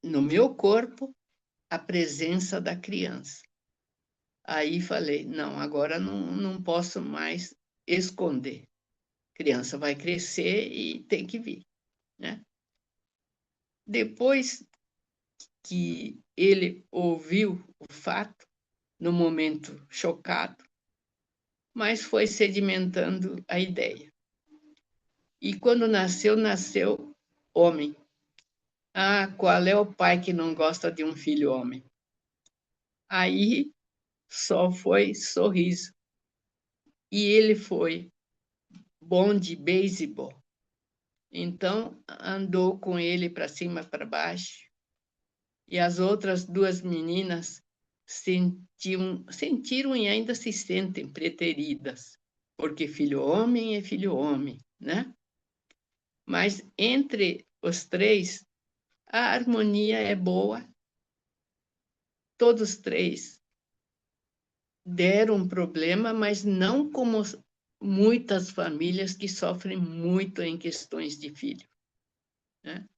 no meu corpo a presença da criança. Aí falei, não, agora não posso mais esconder. A criança vai crescer e tem que vir, né? Depois que ele ouviu o fato, no momento chocado, mas foi sedimentando a ideia. E quando nasceu, nasceu homem. Ah, qual é o pai que não gosta de um filho homem? Aí só foi sorriso. E ele foi bom de beisebol. Então, andou com ele para cima e para baixo. E as outras duas meninas sentiram e ainda se sentem preteridas, porque filho homem é filho homem, né? Mas entre os três, a harmonia é boa. Todos três deram um problema, mas não como muitas famílias que sofrem muito em questões de filho, né?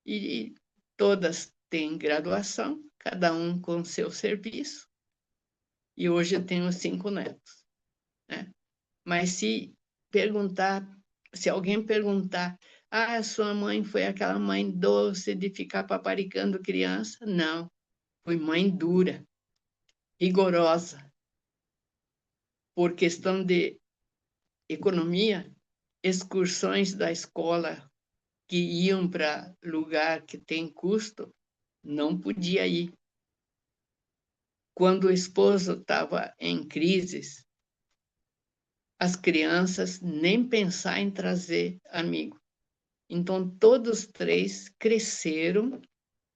E todas têm graduação, cada um com seu serviço, e hoje eu tenho 5 netos, né? Mas se alguém perguntar, ah, sua mãe foi aquela mãe doce de ficar paparicando criança? Não, fui mãe dura, rigorosa, por questão de economia, excursões da escola que iam para lugar que tem custo, não podia ir. Quando o esposo estava em crises, as crianças nem pensar em trazer amigo. Então, todos três cresceram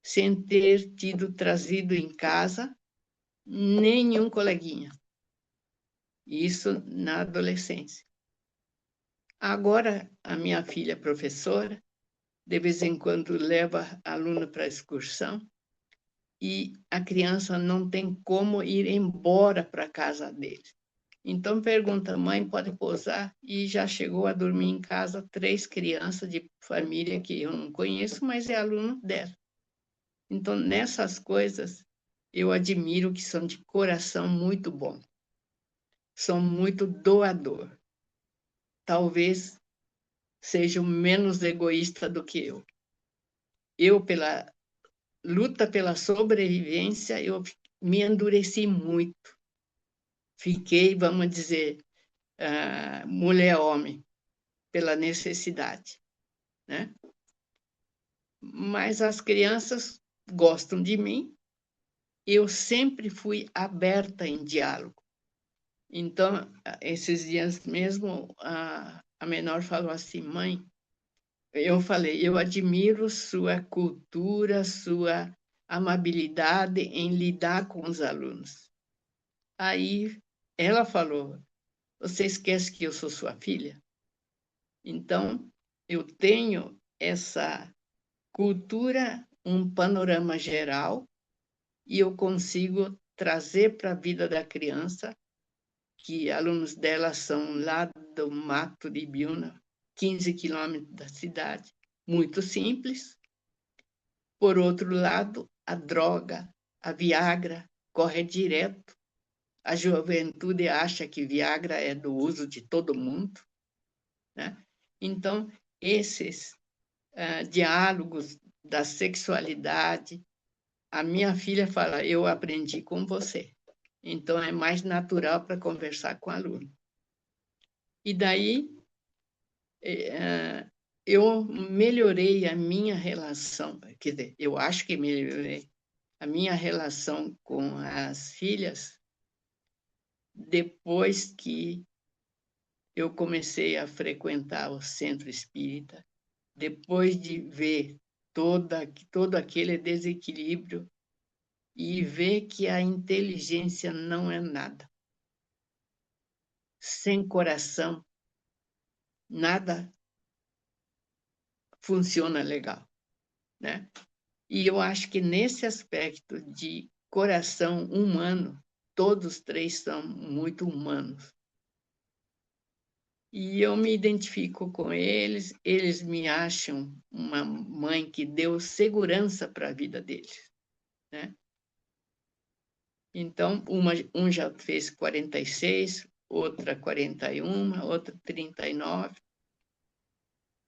sem ter tido trazido em casa nenhum coleguinha. Isso na adolescência. Agora, a minha filha professora, de vez em quando leva aluno para excursão, e a criança não tem como ir embora para a casa dele. Então pergunta, mãe, pode pousar? E já chegou a dormir em casa 3 crianças de família que eu não conheço, mas é aluno dela. Então, nessas coisas, eu admiro que são de coração muito bom. São muito doador. Talvez sejam menos egoísta do que eu. Eu, pela luta pela sobrevivência, eu me endureci muito. Fiquei, vamos dizer, mulher-homem, pela necessidade, né? Mas as crianças gostam de mim, eu sempre fui aberta em diálogo. Então, esses dias mesmo, a menor falou assim, mãe, eu falei, eu admiro sua cultura, sua amabilidade em lidar com os alunos. Aí ela falou, você esquece que eu sou sua filha? Então, eu tenho essa cultura, um panorama geral, e eu consigo trazer para a vida da criança, que alunos dela são lá do Mato de Ibiúna, 15 quilômetros da cidade, muito simples. Por outro lado, a droga, a Viagra, corre direto. A juventude acha que Viagra é do uso de todo mundo, né? Então, esses diálogos da sexualidade, a minha filha fala, eu aprendi com você. Então, é mais natural para conversar com o aluno. E daí, eu melhorei a minha relação, quer dizer, eu acho que melhorei a minha relação com as filhas depois que eu comecei a frequentar o centro espírita, depois de ver todo aquele desequilíbrio e ver que a inteligência não é nada. Sem coração, nada funciona legal, né? E eu acho que nesse aspecto de coração humano, todos três são muito humanos. E eu me identifico com eles, eles me acham uma mãe que deu segurança para a vida deles, né? Então, um já fez 46, outra 41, outra 39,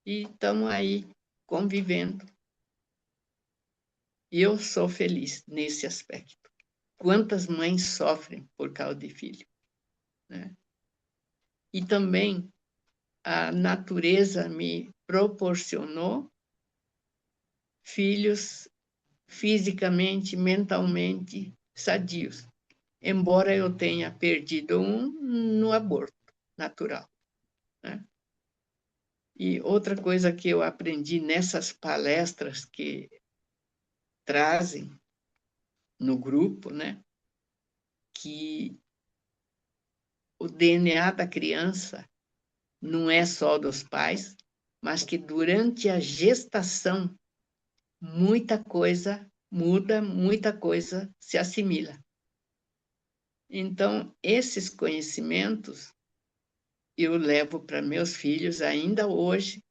e estamos aí convivendo. E eu sou feliz nesse aspecto. Quantas mães sofrem por causa de filho, né? E também a natureza me proporcionou filhos fisicamente, mentalmente sadios, embora eu tenha perdido um no aborto natural, né? E outra coisa que eu aprendi nessas palestras que trazem no grupo, né, que o DNA da criança não é só dos pais, mas que durante a gestação muita coisa muda, muita coisa se assimila. Então, esses conhecimentos eu levo para meus filhos ainda hoje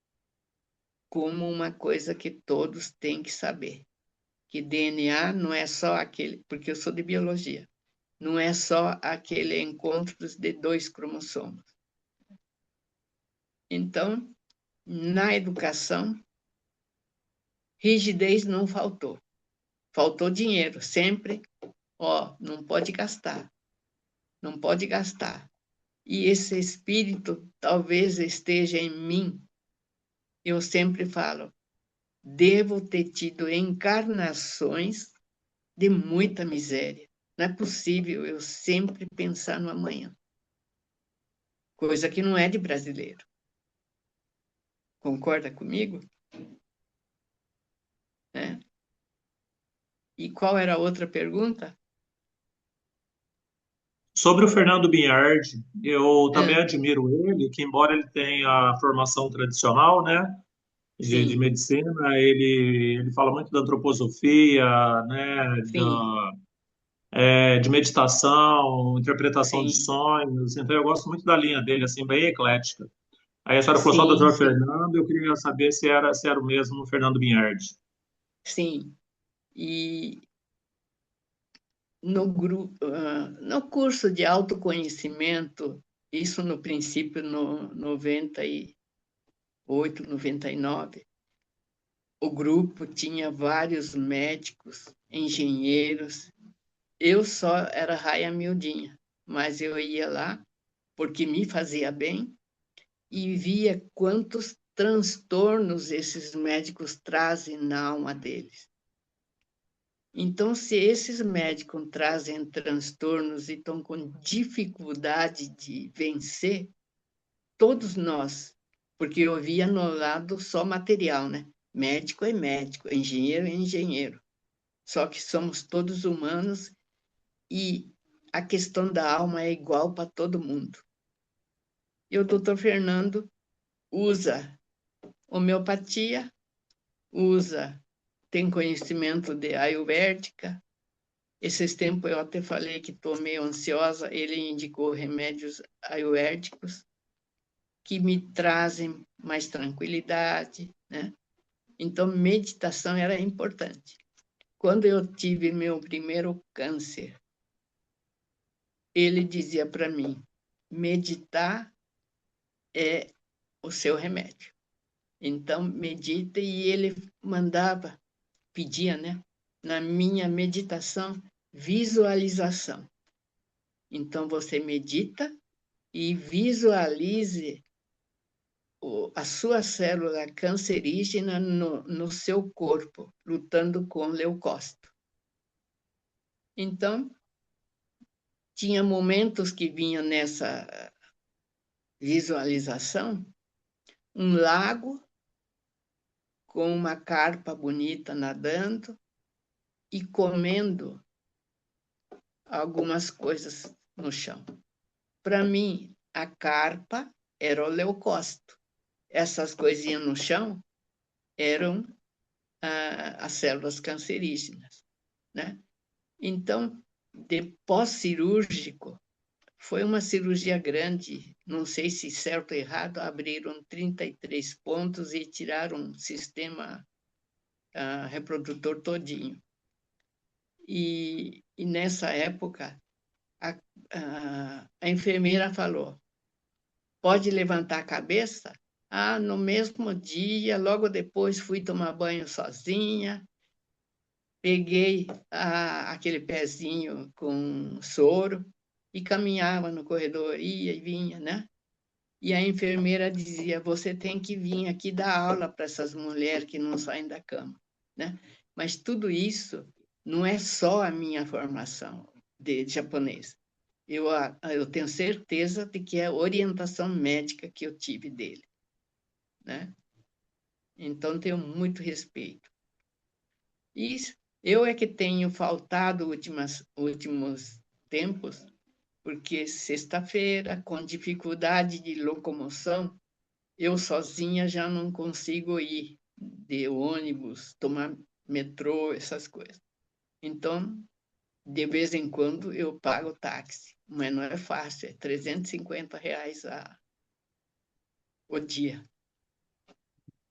como uma coisa que todos têm que saber. Que DNA não é só aquele, porque eu sou de biologia, não é só aquele encontro de 2 cromossomos. Então, na educação, rigidez não faltou. Faltou dinheiro, sempre, não pode gastar, não pode gastar. E esse espírito talvez esteja em mim. Eu sempre falo, devo ter tido encarnações de muita miséria. Não é possível eu sempre pensar no amanhã. Coisa que não é de brasileiro. Concorda comigo? Né? E qual era a outra pergunta? Sobre o Fernando Binhardi, eu também Ah, admiro ele, que embora ele tenha a formação tradicional, né, de sim, medicina, ele fala muito da antroposofia, né, sim, de meditação, interpretação de sim, sonhos, então eu gosto muito da linha dele, assim, bem eclética. Aí a senhora falou só do sim, Dr. sim, Fernando, eu queria saber se era o mesmo Fernando Binhardi. sim. E no curso de autoconhecimento, isso no princípio, no 98, 99, o grupo tinha vários médicos, engenheiros. Eu só era raia miudinha, mas eu ia lá porque me fazia bem e via quantos transtornos esses médicos trazem na alma deles. Então, se esses médicos trazem transtornos e estão com dificuldade de vencer, todos nós, porque eu via no lado só material, né? Médico é médico, engenheiro é engenheiro. Só que somos todos humanos e a questão da alma é igual para todo mundo. E o doutor Fernando usa homeopatia, tem conhecimento de ayurvédica. Esses tempos eu até falei que estou meio ansiosa, ele indicou remédios ayurvédicos que me trazem mais tranquilidade, né? Então, meditação era importante. Quando eu tive meu primeiro câncer, ele dizia para mim, meditar é o seu remédio. Então, medita, e ele mandava, pedia, né? Na minha meditação, visualização. Então, você medita e visualize a sua célula cancerígena no seu corpo, lutando com o leucócito. Então, tinha momentos que vinha nessa visualização um lago com uma carpa bonita nadando e comendo algumas coisas no chão. Para mim, a carpa era o leucócito. Essas coisinhas no chão eram as células cancerígenas, né? Então, de pós-cirúrgico, foi uma cirurgia grande, não sei se certo ou errado, abriram 33 pontos e tiraram um sistema reprodutor todinho. E nessa época, a enfermeira falou, pode levantar a cabeça? No mesmo dia, logo depois, fui tomar banho sozinha, peguei aquele pezinho com soro e caminhava no corredor, ia e vinha, né? E a enfermeira dizia, você tem que vir aqui dar aula para essas mulheres que não saem da cama, né? Mas tudo isso não é só a minha formação de japonês. Eu tenho certeza de que é a orientação médica que eu tive dele, né? Então, tenho muito respeito. E eu é que tenho faltado últimos tempos, porque sexta-feira, com dificuldade de locomoção, eu sozinha já não consigo ir de ônibus, tomar metrô, essas coisas. Então, de vez em quando, eu pago táxi, mas não é fácil, é R$ 350 o dia.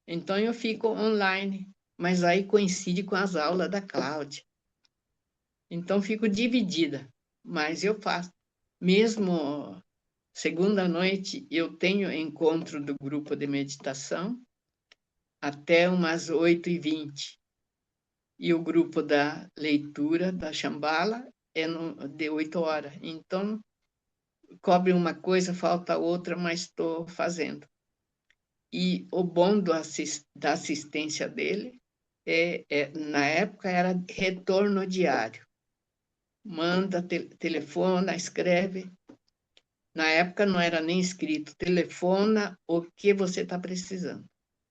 Então, eu fico online, mas aí coincide com as aulas da Cláudia. Então, fico dividida, mas eu faço. Mesmo segunda noite, eu tenho encontro do grupo de meditação até umas 8h20. E o grupo da leitura da Shambhala é de 8 horas. Então, cobre uma coisa, falta outra, mas estou fazendo. E o bom da assistência dele, na época, era retorno diário. Manda, telefona, escreve. Na época não era nem escrito, telefona o que você está precisando.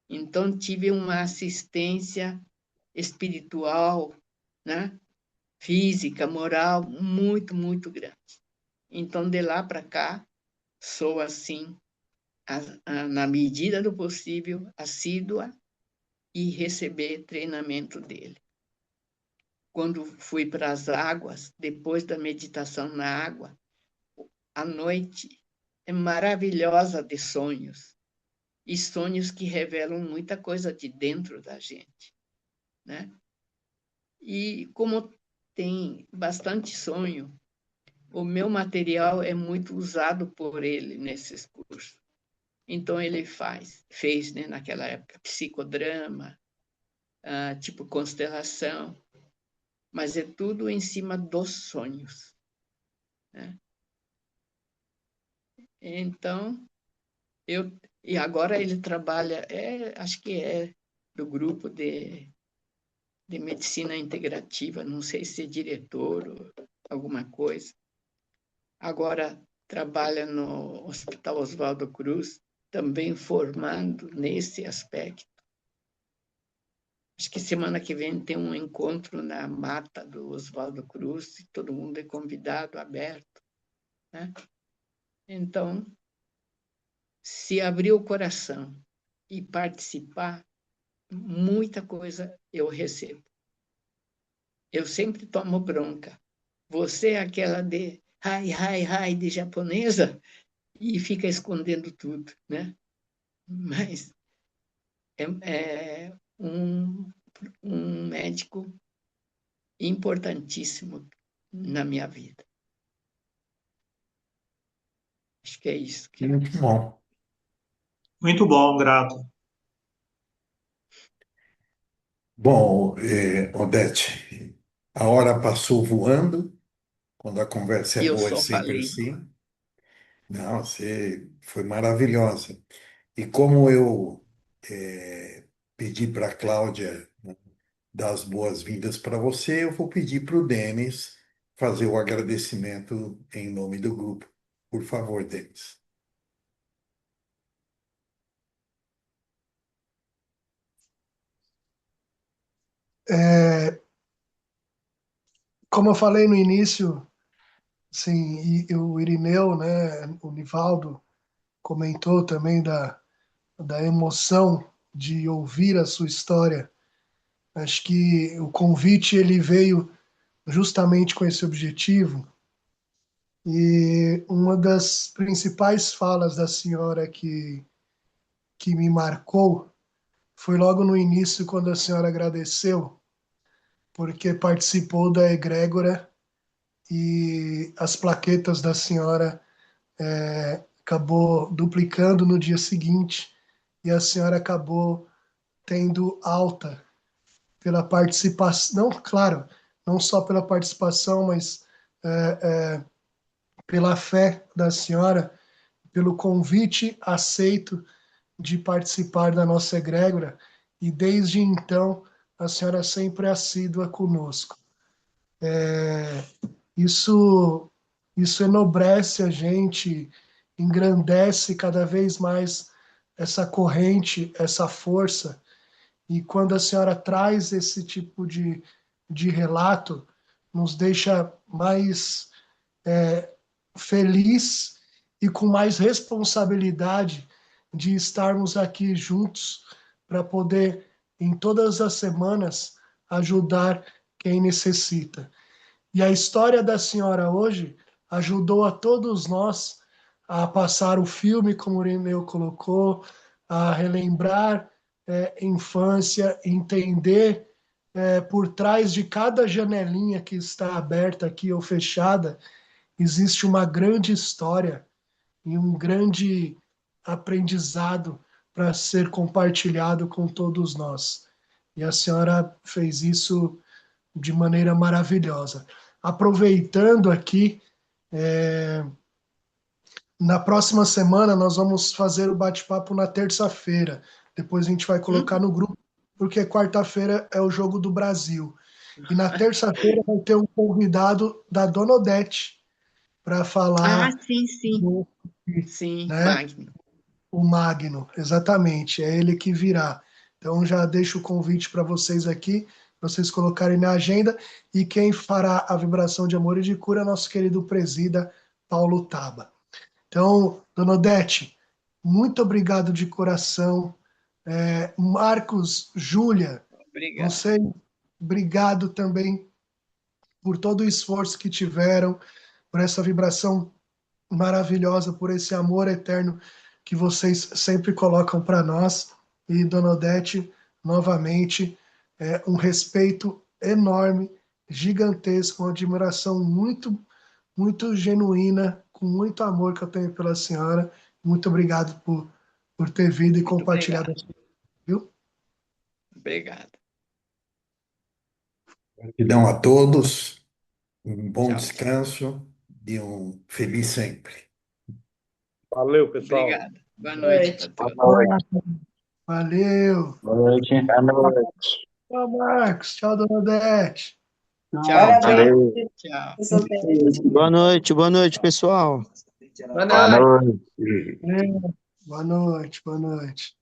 Então, tive uma assistência espiritual, né? Física, moral, muito, muito grande. Então, de lá para cá, sou assim, na medida do possível, assídua e receber treinamento dele. Quando fui para as águas, depois da meditação na água, a noite é maravilhosa de sonhos, e sonhos que revelam muita coisa de dentro da gente, né? E como tem bastante sonho, o meu material é muito usado por ele nesses cursos. Então, ele fez, né, naquela época, psicodrama, tipo constelação, mas é tudo em cima dos sonhos, né? Então, e agora ele trabalha, acho que é do grupo de medicina integrativa, não sei se é diretor ou alguma coisa. Agora trabalha no Hospital Oswaldo Cruz, também formando nesse aspecto. Acho que semana que vem tem um encontro na mata do Oswaldo Cruz, e todo mundo é convidado, aberto, né? Então, se abrir o coração e participar, muita coisa eu recebo. Eu sempre tomo bronca. Você é aquela de hai de japonesa e fica escondendo tudo, né? Mas é um médico importantíssimo na minha vida. Acho que é isso. Muito bom. Muito bom, grato. Bom, Odete, a hora passou voando, quando a conversa é Eu boa, é só sempre falei. assim. Não, você foi maravilhosa. E como eu pedi para a Cláudia, né, dar as boas-vindas para você, eu vou pedir para o Denis fazer o agradecimento em nome do grupo. Por favor, Denis. Como eu falei no início, assim, e o Irineu, né, o Nivaldo comentou também da emoção de ouvir a sua história. Acho que o convite ele veio justamente com esse objetivo E uma das principais falas da senhora que me marcou foi logo no início, quando a senhora agradeceu, porque participou da egrégora e as plaquetas da senhora acabou duplicando no dia seguinte e a senhora acabou tendo alta pela participação, não, claro, não só pela participação, mas pela fé da senhora, pelo convite aceito de participar da nossa egrégora, e desde então a senhora sempre é assídua conosco. Isso, isso enobrece a gente, engrandece cada vez mais essa corrente, essa força, e quando a senhora traz esse tipo de relato, nos deixa mais feliz e com mais responsabilidade de estarmos aqui juntos para poder, em todas as semanas, ajudar quem necessita. E a história da senhora hoje ajudou a todos nós a passar o filme, como o Irineu colocou, a relembrar infância, entender por trás de cada janelinha que está aberta aqui ou fechada, existe uma grande história e um grande aprendizado para ser compartilhado com todos nós. E a senhora fez isso de maneira maravilhosa. Aproveitando aqui, na próxima semana nós vamos fazer o bate-papo na terça-feira. Depois a gente vai colocar no grupo, porque quarta-feira é o Jogo do Brasil. E na terça-feira vai ter um convidado da Dona Odete para falar. Sim, sim. Sim, né? Magno. O Magno, exatamente, é ele que virá. Então já deixo o convite para vocês aqui, vocês colocarem na agenda, e quem fará a vibração de amor e de cura é nosso querido presida Paulo Taba. Então, Dona Odete, muito obrigado de coração. Marcos, Júlia, você, obrigado também por todo o esforço que tiveram, por essa vibração maravilhosa, por esse amor eterno que vocês sempre colocam para nós. E, Dona Odete, novamente, um respeito enorme, gigantesco, uma admiração muito, muito genuína, com muito amor que eu tenho pela senhora. Muito obrigado por ter vindo e compartilhado. Viu? Obrigado. Gratidão a todos, um bom Tchau. descanso e um feliz sempre. Valeu, pessoal. Obrigado. Boa noite para todos. Valeu. Boa noite. Boa noite. Tchau, Marcos. Tchau, Dona Odete. Tchau, Valeu. tchau. Boa noite, pessoal. Boa noite. Boa noite, boa noite.